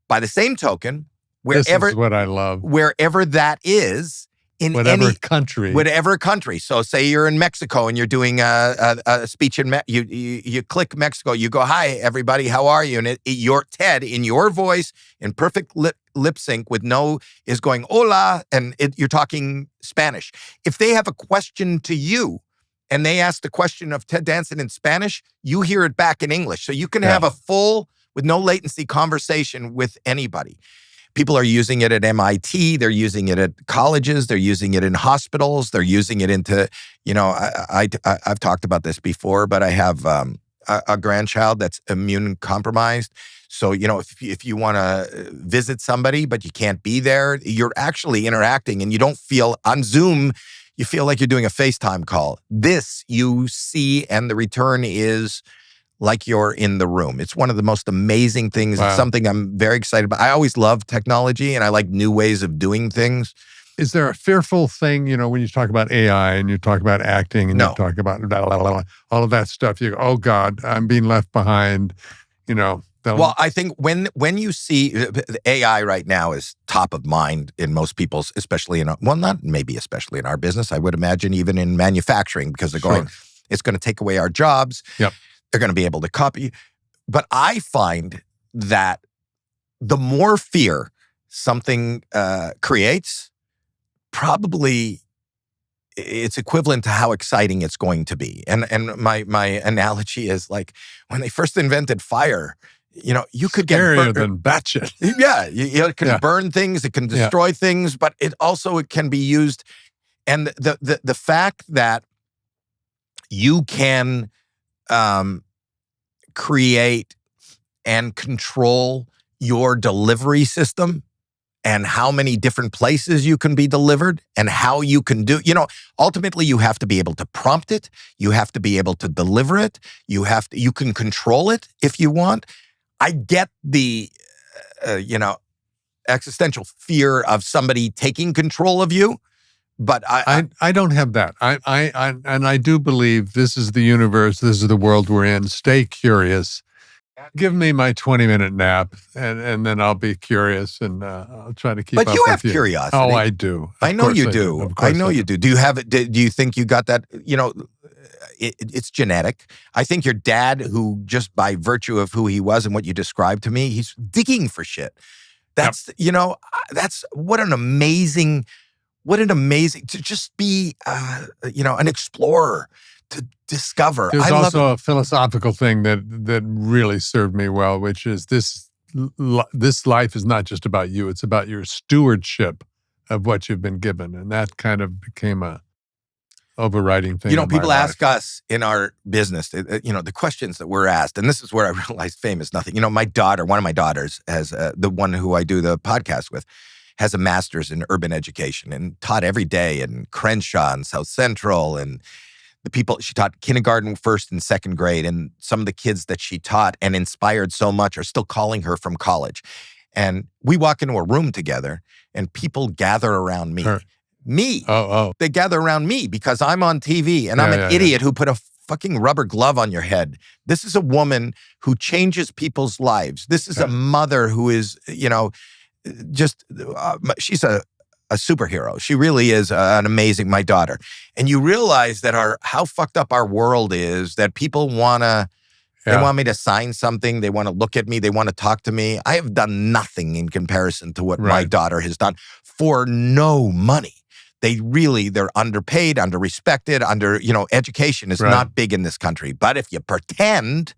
By the same token, wherever, this is what I love. Wherever that is, in whatever country. So say you're in Mexico and you're doing a speech in you click Mexico. You go, hi everybody, how are you? And your Ted in your voice in perfect lip sync with is going hola, and you're talking Spanish. If they have a question to you and they ask the question of Ted Danson in Spanish, you hear it back in English. So you can have a full, with no latency, conversation with anybody. People are using it at MIT. They're using it at colleges. They're using it in hospitals. They're using it into, I've talked about this before, but I have a grandchild that's immune compromised. So, if you want to visit somebody, but you can't be there, you're actually interacting and you don't feel on Zoom. You feel like you're doing a FaceTime call. This you see, and the return is like you're in the room. It's one of the most amazing things. Wow. It's something I'm very excited about. I always love technology, and I like new ways of doing things. Is there a fearful thing, when you talk about AI and you talk about acting and No. you talk about blah, blah, blah, blah, all of that stuff, you go, oh God, I'm being left behind, Well, I think when you see the AI right now is top of mind in most people's, especially especially in our business, I would imagine even in manufacturing, because they're going, it's going to take away our jobs. Yep. They're going to be able to copy. But I find that the more fear something creates, probably it's equivalent to how exciting it's going to be. And my analogy is like when they first invented fire, you could get scarier than batshit. Yeah, it can burn things, it can destroy things, but it can be used. And the fact that you can create and control your delivery system and how many different places you can be delivered and how you can do, ultimately you have to be able to prompt it. You have to be able to deliver it. You can control it if you want. I get the, existential fear of somebody taking control of you, but I don't have that. I do believe this is the universe. This is the world we're in. Stay curious. Give me my 20-minute nap, and then I'll be curious, and I'll try to keep up with you. But you have curiosity. Oh, I do. I know you do. I know you do. Do you have it? Do you think you got that? It's genetic. I think your dad, who just by virtue of who he was and what you described to me, he's digging for shit. That's, that's what an amazing to just be, an explorer, to discover. There's also a philosophical thing that really served me well, which is this life is not just about you. It's about your stewardship of what you've been given. And that kind of became a overriding thing. People ask us in our business, the questions that we're asked, and this is where I realized fame is nothing. One of my daughters has, the one who I do the podcast with, has a master's in urban education and taught every day in Crenshaw and South Central, and she taught kindergarten, first and second grade, and some of the kids that she taught and inspired so much are still calling her from college. And we walk into a room together and people gather around me. Me. Oh. They gather around me because I'm on TV and I'm an idiot who put a fucking rubber glove on your head. This is a woman who changes people's lives. This is a mother who is, she's a superhero. She really is an amazing, my daughter. And you realize that how fucked up our world is, that people they want me to sign something. They want to look at me. They want to talk to me. I have done nothing in comparison to what my daughter has done for no money. They're underpaid, underrespected, education is not big in this country. But if you pretend,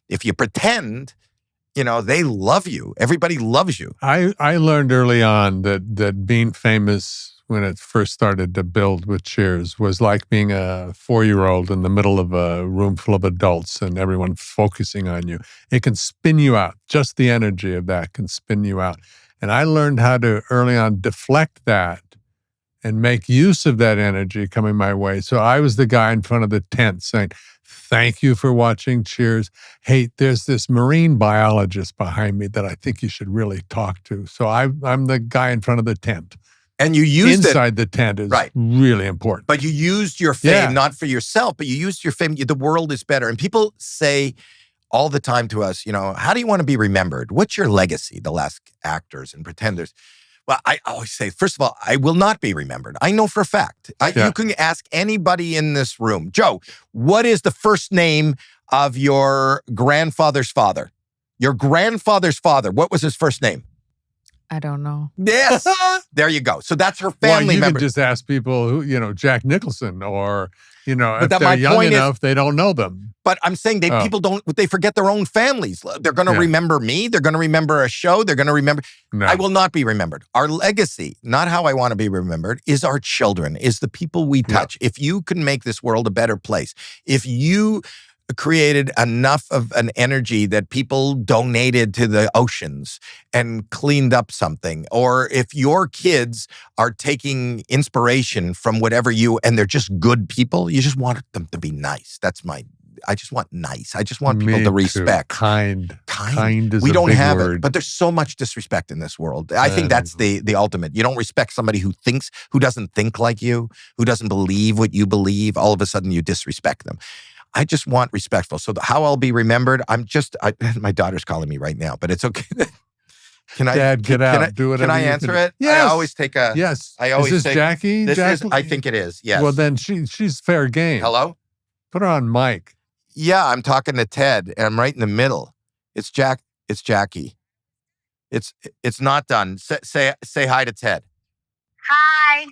they love you. Everybody loves you. I learned early on that being famous when it first started to build with Cheers was like being a 4-year-old in the middle of a room full of adults and everyone focusing on you. It can spin you out. Just the energy of that can spin you out. And I learned how to early on deflect that and make use of that energy coming my way. So I was the guy in front of the tent saying, thank you for watching Cheers. Hey, there's this marine biologist behind me that I think you should really talk to. So I'm the guy in front of the tent. And you used inside the tent is really important. But you used your fame not for yourself, but you used your fame. The world is better. And people say all the time to us, how do you want to be remembered? What's your legacy? They'll ask actors and pretenders. Well, I always say, first of all, I will not be remembered. I know for a fact. You can ask anybody in this room. Joe, what is the first name of your grandfather's father? Your grandfather's father, what was his first name? I don't know. Yes. There you go. So that's her family member. You can just ask people who, Jack Nicholson or, if they're young enough, they don't know them. But I'm saying people they forget their own families. They're going to remember me. They're going to remember a show. They're going to remember. No. I will not be remembered. Our legacy, not how I want to be remembered, is our children, is the people we touch. If you can make this world a better place, if you created enough of an energy that people donated to the oceans and cleaned up something, or if your kids are taking inspiration from whatever and they're just good people, you just want them to be nice. I just want nice. I just want people Me to too. respect. Kind is we a don't big have word. it, but there's so much disrespect in this world. I think that's the ultimate. You don't respect somebody who doesn't think like you, who doesn't believe what you believe. All of a sudden, you disrespect them. I just want respectful. So how I'll be remembered, my daughter's calling me right now, but it's okay. Can I, Dad, get out. Do whatever. Can I answer it? Yes. I always take a. Yes. I always is this take, Jackie? I think it is. Yes. Well, then she's fair game. Hello? Put her on mic. Yeah, I'm talking to Ted, and I'm right in the middle. It's Jackie. It's not done. Say hi to Ted. Hi.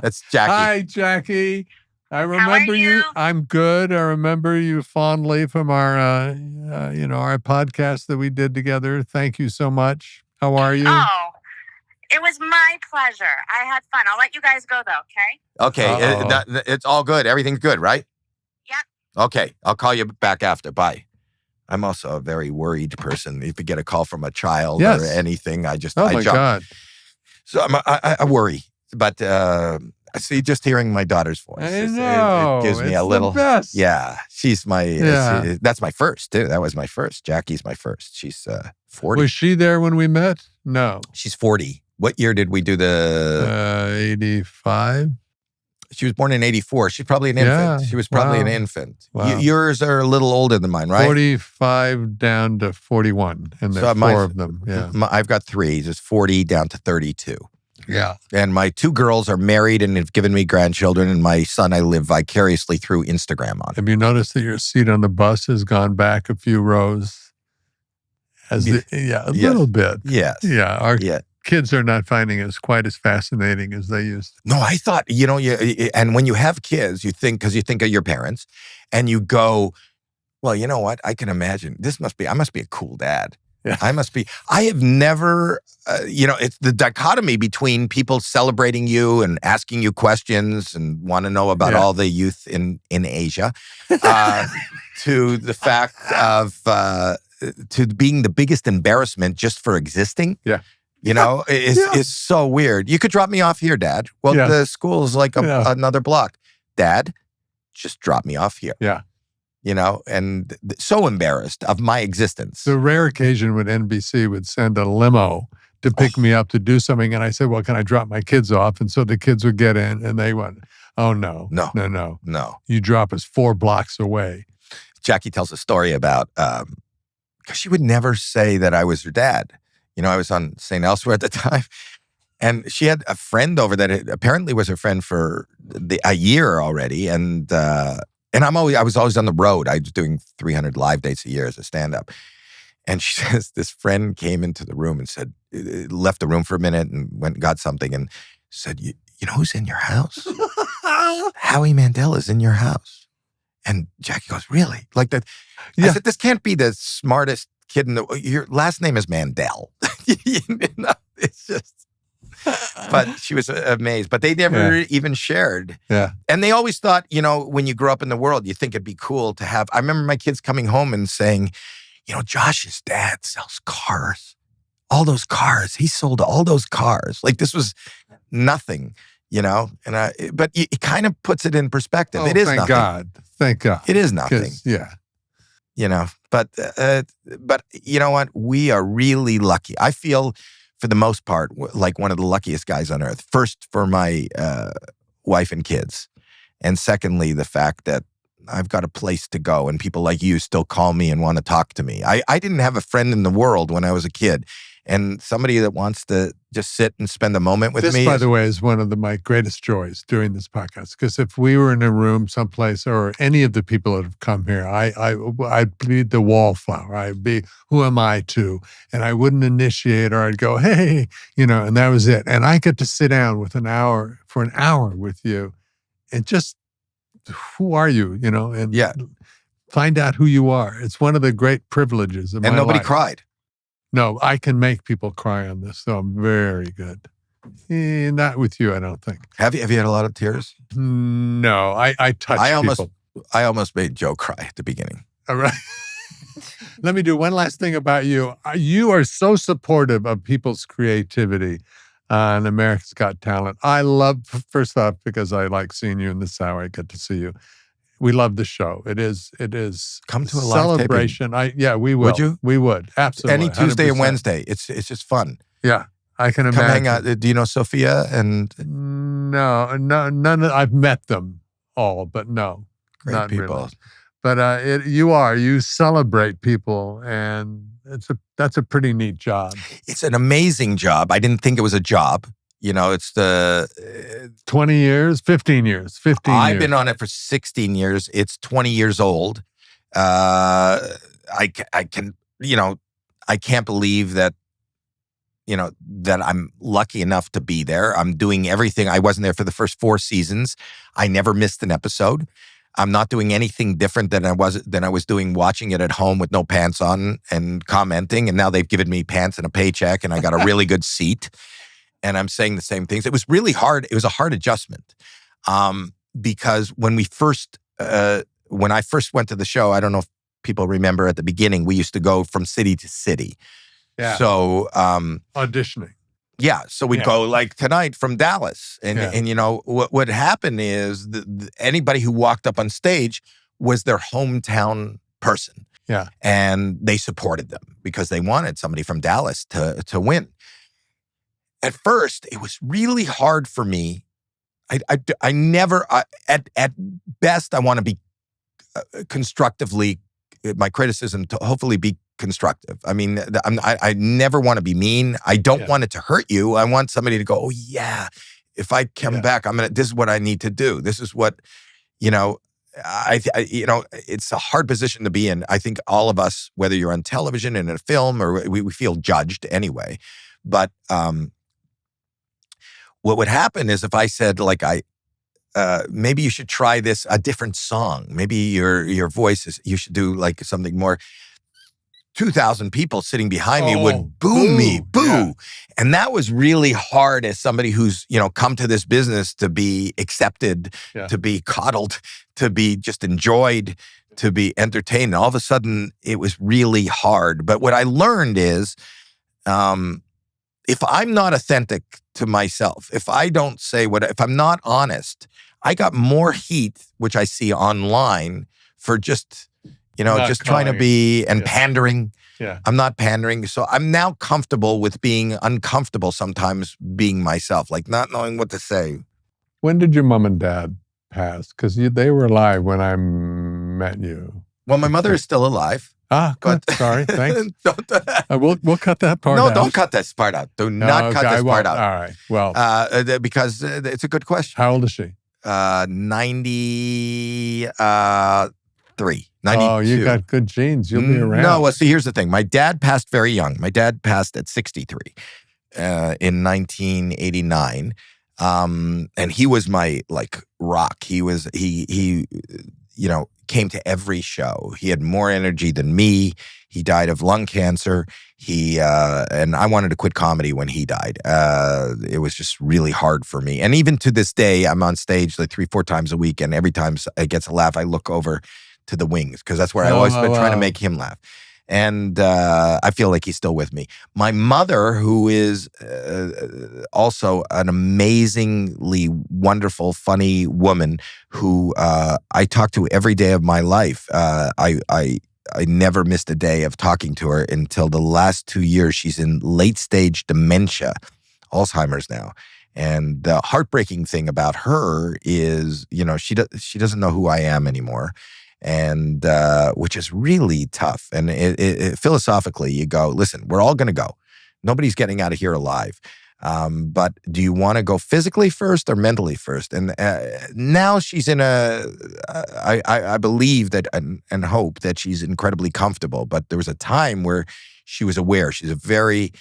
That's Jackie. Hi, Jackie. I remember How are you? I'm good. I remember you fondly from our, our podcast that we did together. Thank you so much. How are you? Oh, it was my pleasure. I had fun. I'll let you guys go, though, okay? Okay, it's all good. Everything's good, right? Yep. Okay, I'll call you back after. Bye. I'm also a very worried person. If you get a call from a child or anything, I Oh my jump. God. So I worry, but see, just hearing my daughter's voice, I know. it gives me It's a little. the best. Yeah, she's my. That's my first too. That was my first. Jackie's my first. She's 40. Was she there when we met? No. She's 40. What year did we do the? 85. She was born in 84. She's probably an infant. Yeah. She was probably Wow. an infant. Wow. Yours are a little older than mine, right? 45 down to 41, and there are four of them. Yeah. I've got three. Just 40 down to 32. Yeah. And my two girls are married and have given me grandchildren, and my son I live vicariously through Instagram on. Have you noticed that your seat on the bus has gone back a few rows? A little bit. Yes. Yeah. Our kids are not finding it quite as fascinating as they used to. No, I thought, and when you have kids, you think of your parents and you go, well, you know what? I can imagine I must be a cool dad. Yeah. I have never, it's the dichotomy between people celebrating you and asking you questions and want to know about all the youth in Asia, to the fact of, to being the biggest embarrassment just for existing. Yeah. Is so weird. You could drop me off here, Dad. Well, the school is like another block. Dad, just drop me off here. Yeah. And so embarrassed of my existence. The rare occasion when NBC would send a limo to pick me up to do something, and I said, well, can I drop my kids off? And so the kids would get in, and they went, oh, no. You drop us 4 blocks away. Jackie tells a story about, because she would never say that I was her dad. I was on St. Elsewhere at the time, and she had a friend over that apparently was her friend for a year already. And I was always on the road. I was doing 300 live dates a year as a stand-up. And she says this friend came into the room and said, left the room for a minute and went and got something and said, you know who's in your house? Howie Mandel is in your house. And Jackie goes, really? Like that? I said, this can't be the smartest kid your last name is Mandel. It's just, but she was amazed. But they never even shared. Yeah. And they always thought, when you grow up in the world, you think it'd be cool to have. I remember my kids coming home and saying, Josh's dad sells cars. All those cars. He sold all those cars. Like this was nothing, but it kind of puts it in perspective. It is thank nothing. Thank God. It is nothing. Yeah. But you know what? We are really lucky. I feel, for the most part, like one of the luckiest guys on earth. First, for my wife and kids. And secondly, the fact that I've got a place to go and people like you still call me and want to talk to me. I didn't have a friend in the world when I was a kid. And somebody that wants to just sit and spend a moment with me. This, by the way, is one of my greatest joys doing this podcast. Because if we were in a room someplace, or any of the people that have come here, I'd be the wallflower. I'd be, who am I to? And I wouldn't initiate, or I'd go, hey, and that was it. And I get to sit down for an hour with you and just, who are you? And find out who you are. It's one of the great privileges of my life. And nobody cried. No, I can make people cry on this, so I'm very good. Not with you, I don't think. Have you had a lot of tears? No, I touch people. I almost made Joe cry at the beginning. All right. Let me do one last thing about you. You are so supportive of people's creativity on America's Got Talent. I love, first off, because I like seeing you in this hour. I get to see you. We love the show. It is Come to a live celebration. We will. Would you? We would. Absolutely. Any Tuesday 100%. and Wednesday. It's just fun. Yeah. I can Come imagine. hang out. Do you know Sophia and No, none of, I've met them all, but no. great not people? Really. But you celebrate people, and that's a pretty neat job. It's an amazing job. I didn't think it was a job. You know, it's the 20 years, 15 years, 15 years. I've been on it for 16 years. It's 20 years old. I can, I can't believe that, that I'm lucky enough to be there. I'm doing everything. I wasn't there for the first 4 seasons. I never missed an episode. I'm not doing anything different than I was doing watching it at home with no pants on and commenting. And now they've given me pants and a paycheck, and I got a really good seat. And I'm saying the same things. It was really hard. It was a hard adjustment because when I first went to the show, I don't know if people remember at the beginning, we used to go from city to city. Yeah. So auditioning. Yeah, so we'd go like tonight from Dallas, and what happened is anybody who walked up on stage was their hometown person. Yeah, and they supported them because they wanted somebody from Dallas to win. At first, it was really hard for me. I never at best I want to be constructively my criticism to hopefully be constructive. I mean, I never want to be mean. I don't want it to hurt you. I want somebody to go, oh yeah, if I come back, this is what I need to do. This is what, it's a hard position to be in. I think all of us, whether you're on television and in a film, or we feel judged anyway. But what would happen is if I said maybe you should try a different song. Maybe your voice you should do like something more. 2,000 people sitting behind me would boo me. Yeah. And that was really hard as somebody who's, come to this business to be accepted, to be coddled, to be just enjoyed, to be entertained. And all of a sudden it was really hard. But what I learned is, if I'm not authentic to myself, if I don't say if I'm not honest, I got more heat, which I see online for just trying to be and pandering. Yeah. I'm not pandering. So I'm now comfortable with being uncomfortable sometimes being myself, like not knowing what to say. When did your mom and dad pass? Because they were alive when I met you. Well, my mother is still alive. Good. Sorry. Thanks. We'll cut that part out. No, don't cut that part out. Do not cut this part out. All right. Well. Because it's a good question. How old is she? 93. 92. Oh, you got good genes. You'll be around. No, well, see, here's the thing. My dad passed very young. My dad passed at 63 in 1989. And he was my rock. He came to every show. He had more energy than me. He died of lung cancer. And I wanted to quit comedy when he died. It was just really hard for me. And even to this day, I'm on stage 3-4 times a week. And every time it gets a laugh, I look over to the wings because that's where I always been trying to make him laugh. And I feel like he's still with me. My mother, who is also an amazingly wonderful, funny woman who I talk to every day of my life. I never missed a day of talking to her until the last 2 years. She's in late stage dementia, Alzheimer's now. And the heartbreaking thing about her is, she doesn't know who I am anymore. And which is really tough. And it philosophically, you go, listen, we're all going to go. Nobody's getting out of here alive. But do you want to go physically first or mentally first? And now she's in I believe that and hope that she's incredibly comfortable. But there was a time where she was aware. She's a very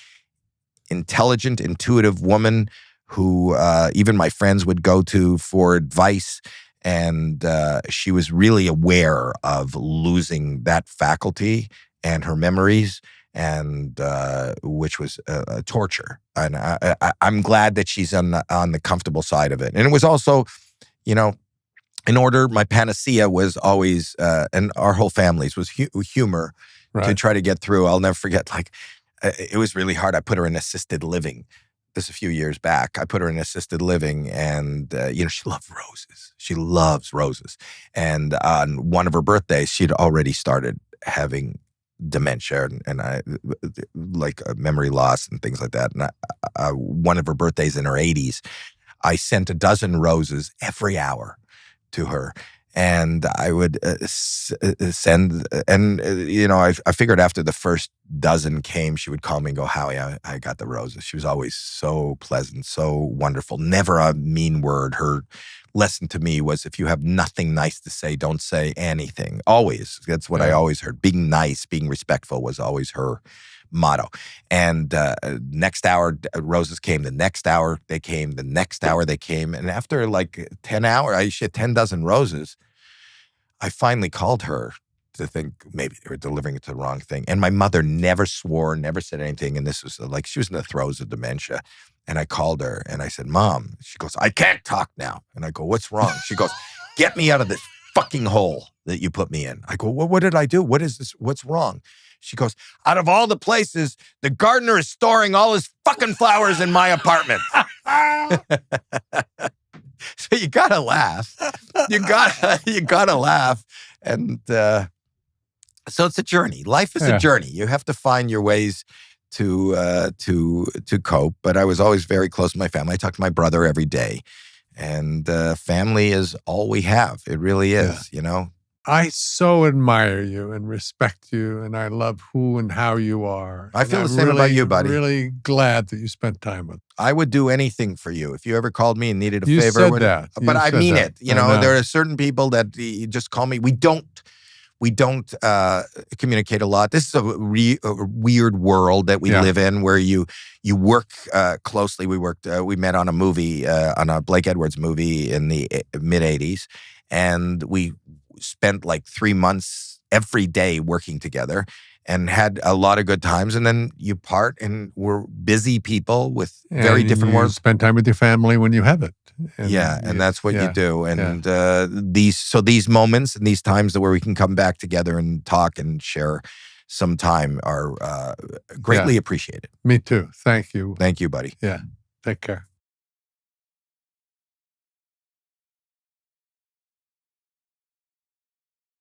intelligent, intuitive woman who even my friends would go to for advice. And she was really aware of losing that faculty and her memories, and which was a torture. And I'm glad that she's on the comfortable side of it. And it was also, in order, my panacea was always, and our whole family's was humor to try to get through. I'll never forget, like, it was really hard. I put her in assisted living. This a few years back. I put her in assisted living, and she loved roses. She loves roses. And on one of her birthdays, she'd already started having dementia and I like memory loss and things like that. And one of her birthdays in her 80s, I sent a dozen roses every hour to her. And I would send, and I figured after the first dozen came, she would call me and go, Howie, I got the roses. She was always so pleasant, so wonderful, never a mean word. Her lesson to me was, if you have nothing nice to say, don't say anything. Always. That's what I always heard. Being nice, being respectful was always her motto. And next hour, roses came. The next hour, they came. The next hour, they came. And after like 10 hours, she had 10 dozen roses. I finally called her to think maybe they were delivering it to the wrong thing. And my mother never swore, never said anything. And this was like, she was in the throes of dementia. And I called her and I said, Mom. She goes, I can't talk now. And I go, what's wrong? She goes, get me out of this fucking hole that you put me in. I go, well, what did I do? What is this? What's wrong? She goes, out of all the places, the gardener is storing all his fucking flowers in my apartment. So you gotta laugh. You gotta laugh. And so it's a journey. Life is a journey. You have to find your ways to cope. But I was always very close to my family. I talk to my brother every day. And family is all we have. It really is, I so admire you and respect you, and I love who and how you are. I feel the same about you, buddy. I'm really glad that you spent time with me. I would do anything for you. If you ever called me and needed a you favor. Said that. But I mean it. There are certain people that you just call me. We don't communicate a lot. This is a weird world that we live in, where you work closely. We met on a movie, on a Blake Edwards movie in the mid-'80s, and we spent like 3 months every day working together and had a lot of good times. And then you part, and we're busy people with very different worlds. Spend time with your family when you have it. And that's what you do. And these moments and these times where we can come back together and talk and share some time are greatly appreciated. Me too. Thank you. Thank you, buddy. Yeah. Take care.